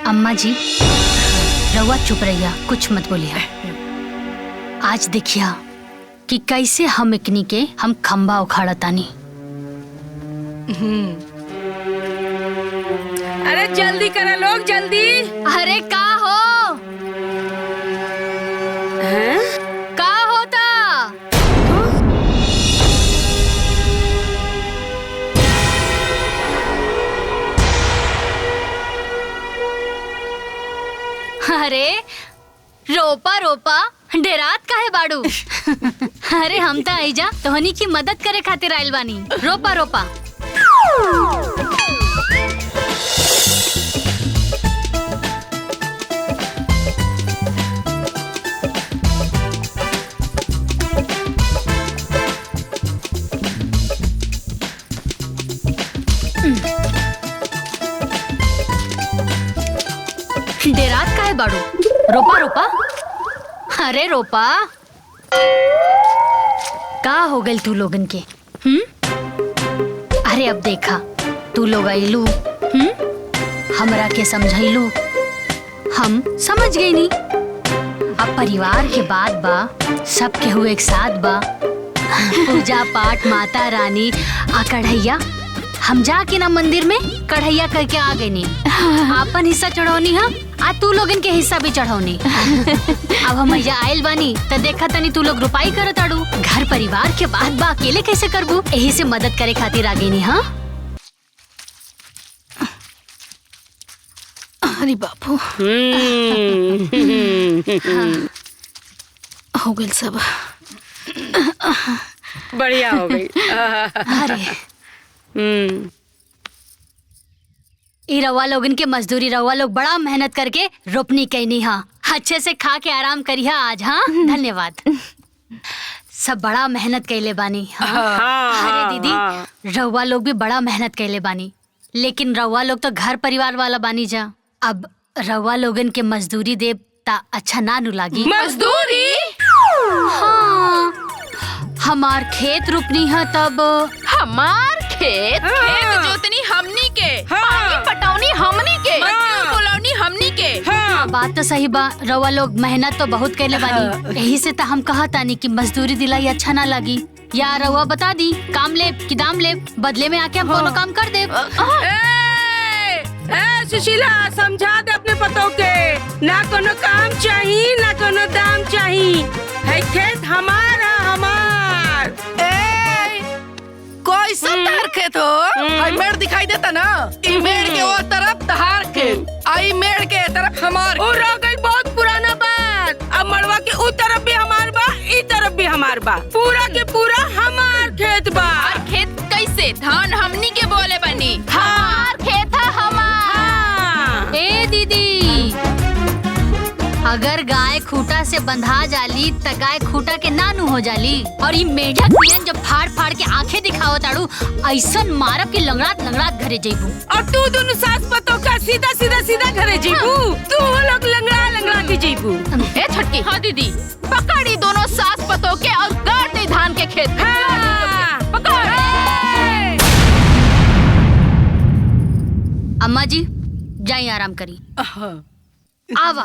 अम्मा जी, रवा चुप रहिया, कुछ मत बोलिए। आज देखिया कि कैसे हम इकनी के हम खंबा उखाड़ा तानी। अरे जल्दी करा लोग, जल्दी। अरे का हो? का होता? अरे रोपा रोपा डेरात काहे बाड़ू? अरे हम तो आइजा तोहनी की मदद करे खातिर आइल बानी। रोपा रोपा। डेरात काहे बाड़ू? रोपा रोपा। अरे रोपा। का हो गइल तू लोगन के? अरे अब देखा तू लोग आइलू, हमरा के समझाइलू, हम समझ गई नी। अब परिवार के बात बा, सब के हुए एक साथ बा, पूजा पाठ माता रानी आ कढ़ैया, हम जाके ना मंदिर में कढ़ैया करके आ गई नी। आपन हिस्सा चढ़ौनी है, आ तू लोगन के हिस्सा भी चढ़ौनी। अब हम मैया आयल बानी तो देखा तनी तू लोग रुपाई करत आड़ू। घर परिवार के बात बा, अकेले कैसे करबू? यही से मदद करे खातिर आ गई नी। हाँ अरे बापू, हो गई सब, बढ़िया हो गई। अरे ई रवा लोगन के मजदूरी, रवा लोग बड़ा मेहनत करके रोपनी कैनी। हाँ अच्छे से खा के आराम करिया आज। हाँ धन्यवाद। सब बड़ा मेहनत कैले बानी। हाँ। अरे दीदी, रवा लोग भी बड़ा मेहनत कैले बानी, लेकिन रवा लोग तो घर परिवार वाला बानी जा। अब रवा लोगन के मजदूरी देब ता अच्छा ना नु लागी। मजदूरी? हाँ, हमार खेत रोपनी है तब। हमार खेत? खेत जोतनी हमनी के, पानी पटौनी हमनी के, मजदूर बुलौनी हमनी के। बात तो सही बा, रवा लोग मेहनत तो बहुत कैले बानी। यही से तो हम कहा तानी कि मजदूरी दिलाई अच्छा ना लगी। या रहुआ बता दी काम ले कि दाम ले, बदले में आके हम कोनो काम कर दे। सुशीला समझा दे अपने पतों के, ना कोनो काम चाहिए ना कोनो दाम चाहिए, है खेत हमारा हमार। कोई सब तार खेत हो, आई मेड़ दिखाई देता ना, ई मेड़ के वो तरफ तहार खेत, आई मेड़ के तरफ हमार। और रह गई बहुत पुराना बात, अब मड़वा के उ तरफ भी हमार बा, ई तरफ भी हमार बा, पूरा के पूरा हमार खेत बा। और खेत कैसे? धान हमनी के बोले बनी, हमार खेत है हमार। ए दीदी, अगर गाय खूटा से बंधा जाली त गाय खूटा के नानू हो जाली। और ये मेढक पियन जब फाड़ फाड़ के आंखें दिखावत ताड़ू, ऐसन मारब कि लंगड़ात लंगड़ात घरे जइबू। और तू दोनों सास पतों का सीधा सीधा सीधा घरे जइबू, तू लोग लंगड़ा लंगड़ा के जइबू। ए छटकी, हाँ दीदी, पकड़ी दोनों सास पतों के और गाड़ दे धान के खेत। पकड़। अम्मा जी जाइए आराम करी। आवा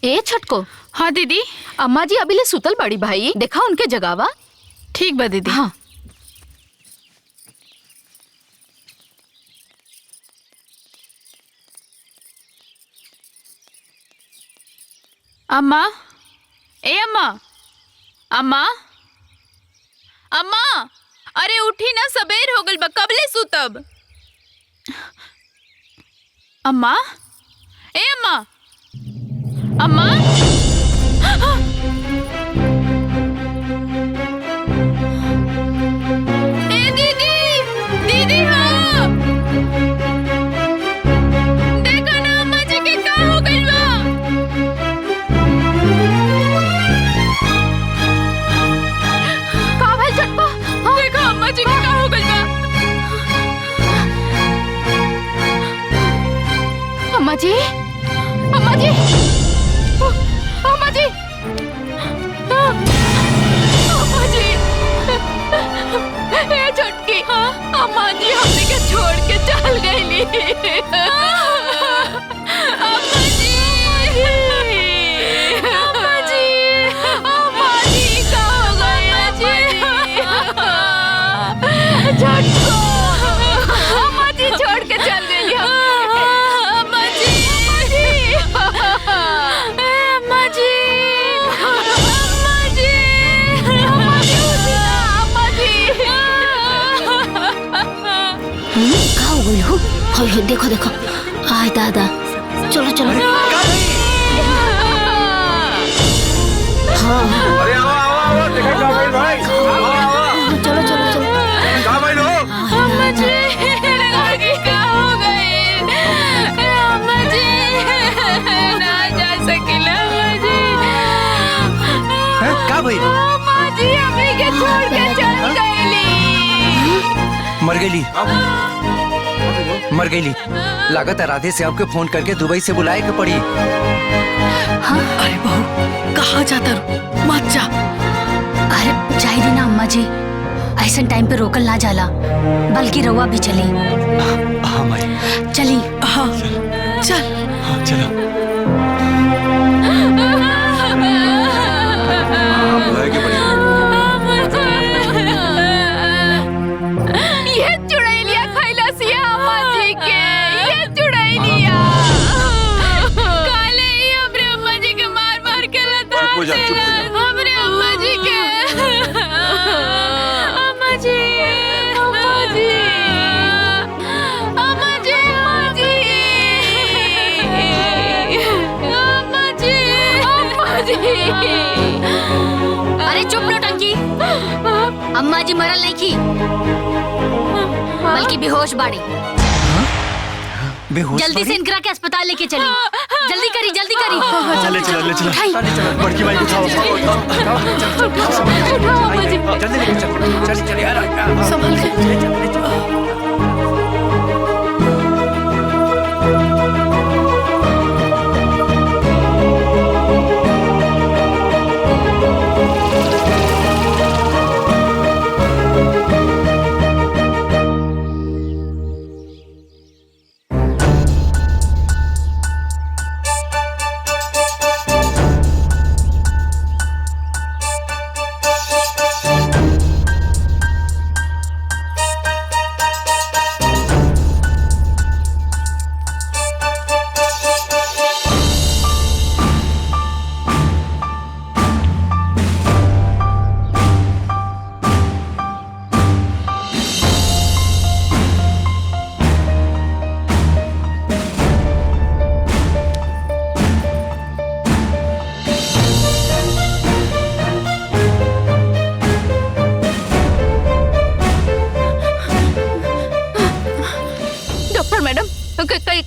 ए छटको। हाँ दीदी। अम्मा जी अभी ले सुतल बड़ी भाई, देखा उनके जगावा। ठीक बा दीदी। हाँ। अम्मा, ए अम्मा, अम्मा, अम्मा, अरे उठी ना, सबेर हो गल बा, कबले सुतब। अम्मा, ए अम्मा, अम्मा, ए दीदी, दीदी हाँ, देखो ना अम्मा जी के का हो गइल बा। का भइल चटपा? देखो अम्मा जी के का हो गइल बा। अम्मा जी, अम्मा जी, अम्मा जी, अम्मा जी, ए छटकी, अम्मा जी हमने के छोड़ के चल गईली। अम्मा जी, अम्मा जी, अम्मा जी का हो गया जी? छटको, अम्मा जी छोड़ के चल गईली हमने। अम्मा जी, अम्मा जी, अम्मा जी, अम्मा जी, अम्मा जी। का हो गइल हो? होय होय, देखो देखो, आय दादा, चलो चलो। हाँ अरे आओ आओ आओ, देखो क्या भाई भाई, चलो चलो चलो। कहाँ भाई लो? अम्मा जी, आगे क्या हो गई? अम्मा जी, ना जा सकिला अम्मा जी। का भाई? अम्मा जी हमें के छोड़ के चल गईली। मर गईली, मर गईली। लागत है राधे से आपके फोन करके दुबई से बुलाए के पड़ी। हाँ? अरे बहू, कहाँ जाता रू? मत जा। अरे जाई दी ना अम्मा जी, ऐसा टाइम पे रोकल ना जाला, बल्कि रवा भी चली। हाँ माई, चली। हाँ चल। हाँ चलो। ये चुड़ैलिया खैलसिया अम्मा जी के, ये चुड़ैलिया काले ही हमरे अम्मा जी के मार मार के लता हमरे अम्मा जी के। अम्मा जी, अम्मा जी, अम्मा जी, अम्मा जी, अम्मा जी, अरे चुप नौटंकी, अम्मा जी मरल नहीं की, बल्कि बेहोश बाड़ी। बेहोश जल्दी बाड़ी? से इनकरा के अस्पताल लेके चली। जल्दी करी, जल्दी करी। चले चलो, ले चलो। उठाई। बड़की माई को उठाओ। जल्दी लेके चल, चल चल यार, संभल के।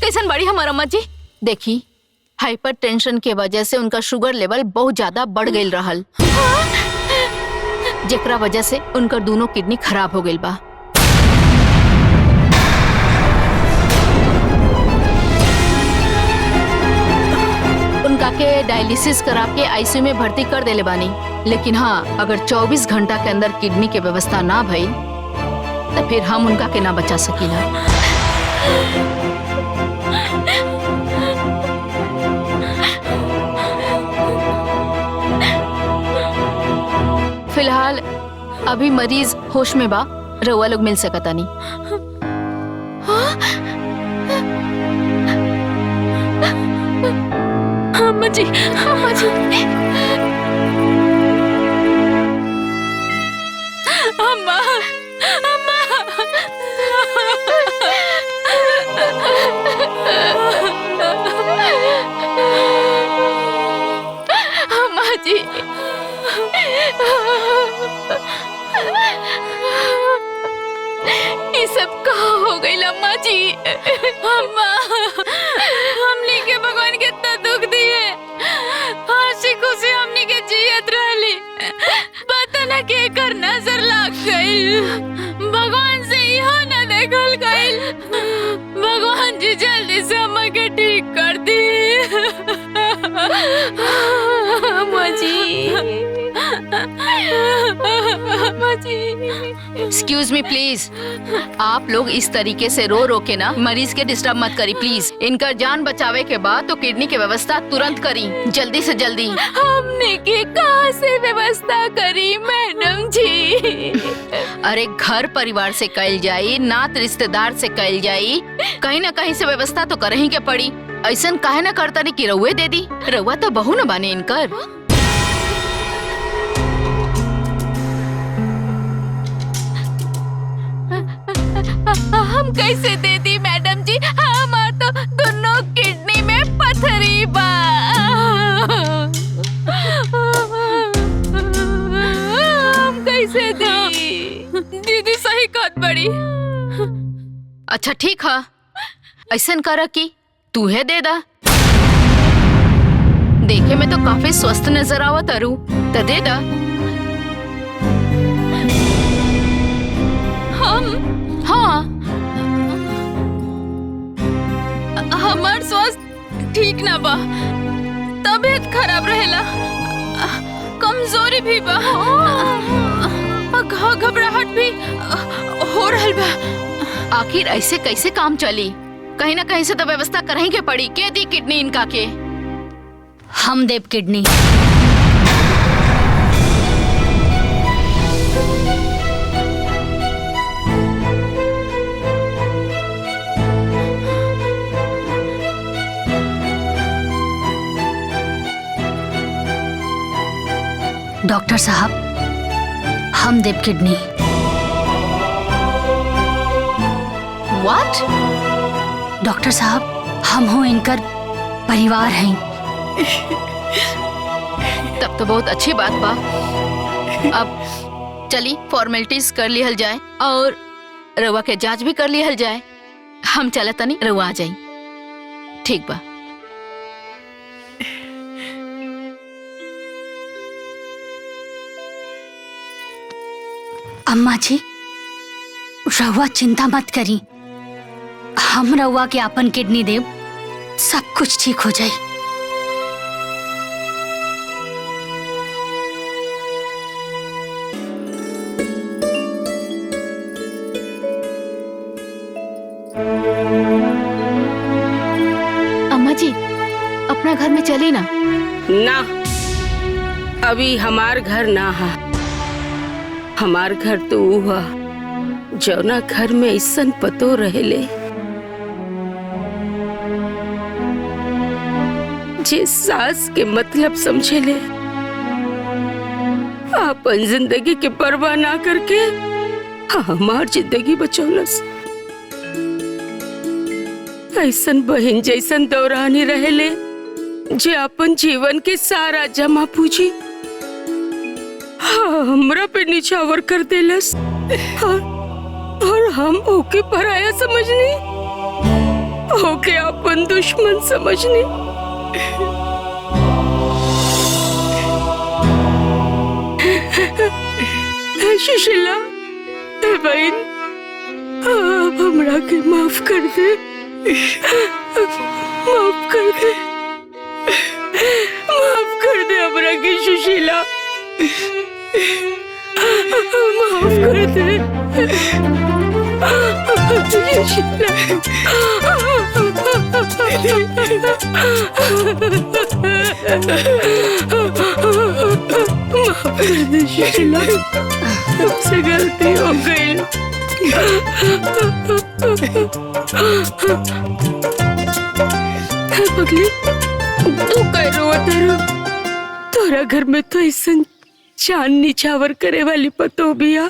कैसन बड़ी हमारा अम्मा जी? देखी, हाइपर टेंशन के वजह से उनका शुगर लेवल बहुत ज्यादा बढ़ गई रहल, जेकरा वजह से उनका दोनों किडनी खराब हो गई बा। उनका के डायलिसिस करा के आईसीयू में भर्ती कर देले बानी, लेकिन हाँ, अगर 24 घंटा के अंदर किडनी के व्यवस्था ना भई तो फिर हम उनका के ना बचा सकीला। फिलहाल अभी मरीज होश में बा, रउआ लोग मिल सकता नहीं। अम्मा अम्मा जी, अम्मा जी। अम्मा, अम्मा। अम्मा जी। ये सब कहाँ हो गई अम्मा जी? अम्मा, हमने के भगवान कितना दुख दिए, हंसी खुशी हमने के जियत रहली, पता न के कर नजर लग गई, भगवान से यहाँ न देखल गई। भगवान जी जल्दी से अम्मा के ठीक कर दी। अम्मा जी, अम्मा जी। एक्सक्यूज मी प्लीज, आप लोग इस तरीके से रो रो के ना मरीज के डिस्टर्ब मत करी प्लीज। इनका जान बचावे के बाद तो किडनी की व्यवस्था तुरंत करी, जल्दी से जल्दी। हमने के कहाँ से व्यवस्था करी मैडम जी? अरे घर परिवार से कल जाई, नात रिश्तेदार से कल जाई, कहीं ना कहीं से व्यवस्था तो करही के पड़ी। ऐसा काहे ना करता नहीं कि रउए दे दी, रउआ तो बहू न बाने इनकर। हम कैसे दे दी मैडम जी? हमार तो दोनों किडनी में पथरी बा। हम कैसे दी? दीदी सही कहत बड़ी। अच्छा ठीक है, ऐसा कर कि तू है दे दा। देखे में तो काफी स्वस्थ नजर आवत अरु, तो दे दा। हाँ, हमार स्वास्थ्य ठीक ना बा, तबीयत खराब रहेला, कमजोरी भी बा, घबराहट भी हो रहल बा। आखिर ऐसे कैसे काम चली? कहीं ना कहीं से तो व्यवस्था करही के पड़ी। के दी किडनी इनका के? हम देव किडनी। डॉक्टर साहब, हम देव किडनी। व्हाट? डॉक्टर साहब, हम हो इनकर परिवार हैं। तब तो बहुत अच्छी बात बा। अब चली फॉर्मेलिटीज कर लिहल जाए और रउआ के जांच भी कर लिहल जाए। हम चले तनी, रउआ आ जाई। ठीक बा। अम्मा जी, रउआ चिंता मत करी, हम रउआ के अपन किडनी देव, सब कुछ ठीक हो जाए। अम्मा जी, अपना घर में चली ना। ना, अभी हमार घर ना है। हमार घर तो हुआ जौना घर में ऐसन पतो रहेले जे सास के मतलब समझेले, अपन जिंदगी के परवाह ना करके हमार जिंदगी बचौलस। ऐसन बहन जैसन दौरानी रहेले जे अपन जीवन के सारा जमा पूंजी हमरा पे निछावर कर देलस, और हम ओके पराया समझनी, ओके अपन दुश्मन समझनी। सुशीला, बहन, आप हमरा के माफ कर दे, माफ कर दे, माफ कर दे हमरा के सुशीला, माफ कर दे सुशीला, माफ कर दे सुशीला, तुमसे गलती हो गई। पगली, तू कह रोत रो तोरा घर में तो ऐसा चांद निछावर करे वाली पतो बिया।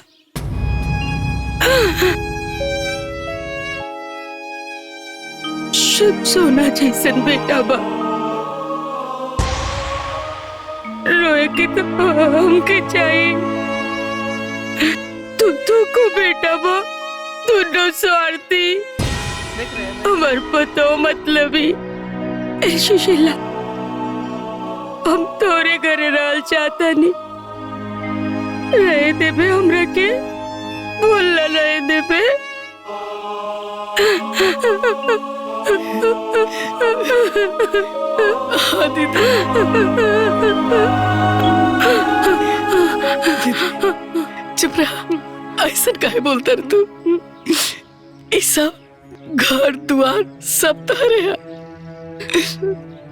शुभ सोना जैसन बेटा बा। रोए के तो हमके चाहिए। तू को बेटा बा दोनों स्वार्थी हमार पतो मतलबी। ए सुशीला हम तोरे घरे रहल चाहता नहीं रहे देबे हमरा के बोल रहे देबे। चुप रहा ऐसा काहे बोलता रे तू। ये सब घर द्वार सब तारे है।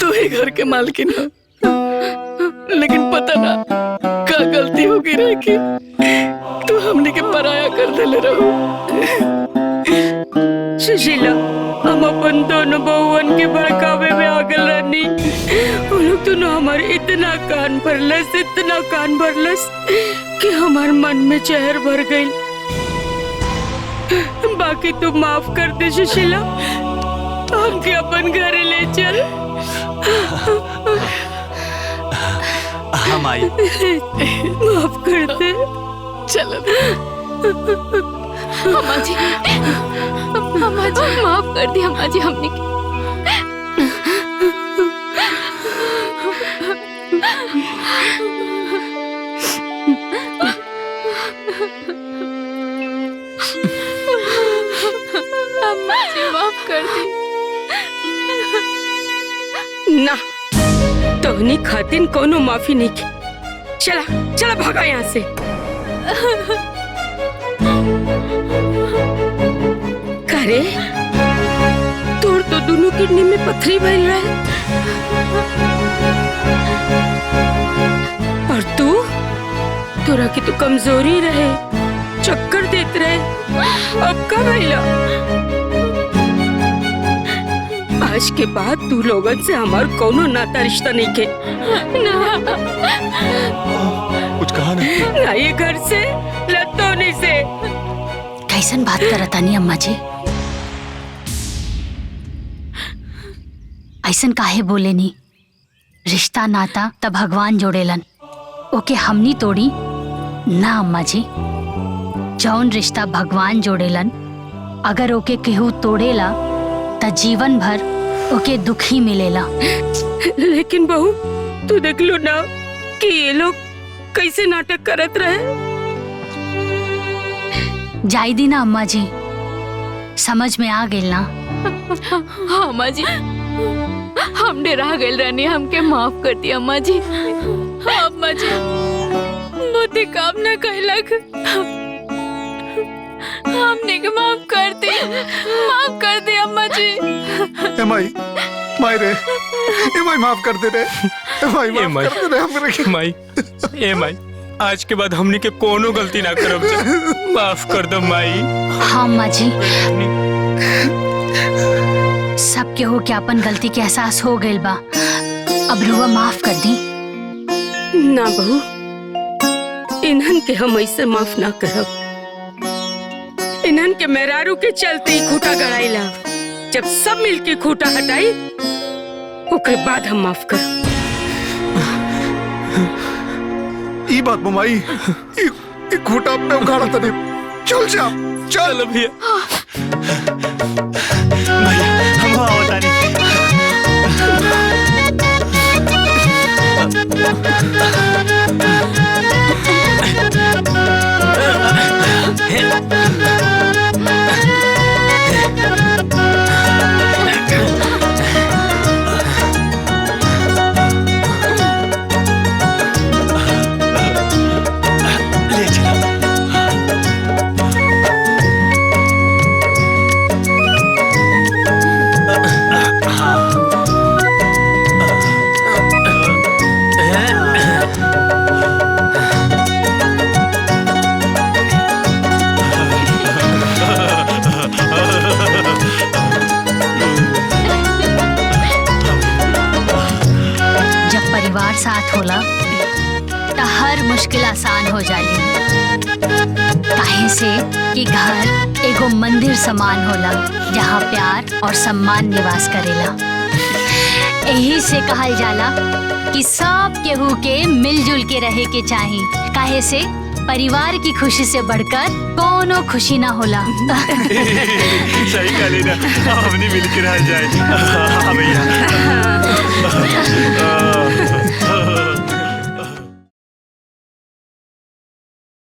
तू ही घर के मालकिन है लेकिन पता ना का गलती होगी रे कि तू हमने के पराया कर देले रहो। सुशीला हम अपन दोनों बहुवन के भड़कावे में आगल रहनी। वो लोग दोनों हमारे इतना कान भरलस कि हमार मन में जहर भर गई। बाकी तू माफ कर दे सुशीला हमके अपन घर ले चल। हम आई माफ कर दे चलो। अम्मा जी माफ कर दी अम्मा जी हमने की। अम्मा जी माफ कर दी। ना तोहनी खातिन कोनो माफी नहीं की। चला भागा यहाँ से। करे तोर तो दोनों किडनी में पथरी भइल रहे और तोरा की तो कमजोरी रहे चक्कर देते रहे। अब का भइला? आज के बाद तू लोगन से हमार कोनो नाता रिश्ता नहीं के ना। कुछ कहा ना ये घर से लतौनी से। कैसन बात करता नहीं अम्मा जी? ऐसन काहे बोले नी? रिश्ता नाता तब भगवान जोड़ेलन ओके हमनी तोड़ी ना अम्मा जी। जौन रिश्ता भगवान जोड़ेलन अगर ओके केहू तोड़ेला त जीवन भर ओके दुख ही मिलेला। लेकिन बहू तू देख लो ना कि ये लोग कैसे नाटक करत रहे। जाई दी ना अम्मा जी समझ में आ गेल ना। हाँ अम्मा जी हम डरा गए रहनी हमके माफ कर दी अम्मा जी। हाँ अम्मा जी बुद्धि काम न कैलक हमने के माफ कर दी अम्मा जी। ए माई रे ए माई माफ कर दे रे। ए माई माफ कर दे रे हमरे के। माई आज के बाद हमने के कोनो गलती ना करब। माफ कर दो माई। हाँ अम्मा जी सब के हो के अपन गलती के एहसास हो गइल बा। अब रुआ माफ कर दी ना बहू। इन्हन के हम ऐसे माफ ना करब। इन्हन के मेहरारू के चलते ही खूटा गड़ाइला। जब सब मिलके खूटा हटाई ओकरे बाद हम माफ कर। ई बात ममाई ई खूटा अपने उखाड़ा तने। चल जा चल भैया। भैया हम आवता नहीं। हमार साथ होला तो हर मुश्किल आसान हो जाली। काहे से कि घर एगो मंदिर समान होला जहाँ प्यार और सम्मान निवास करेला। यही से कहल जाला कि सब केहू के मिलजुल के रहे के चाही। काहे से परिवार की खुशी से बढ़कर कोनो खुशी ना होला। सही कहली ना, हमने मिलकर रह जाए। हाँ भैया।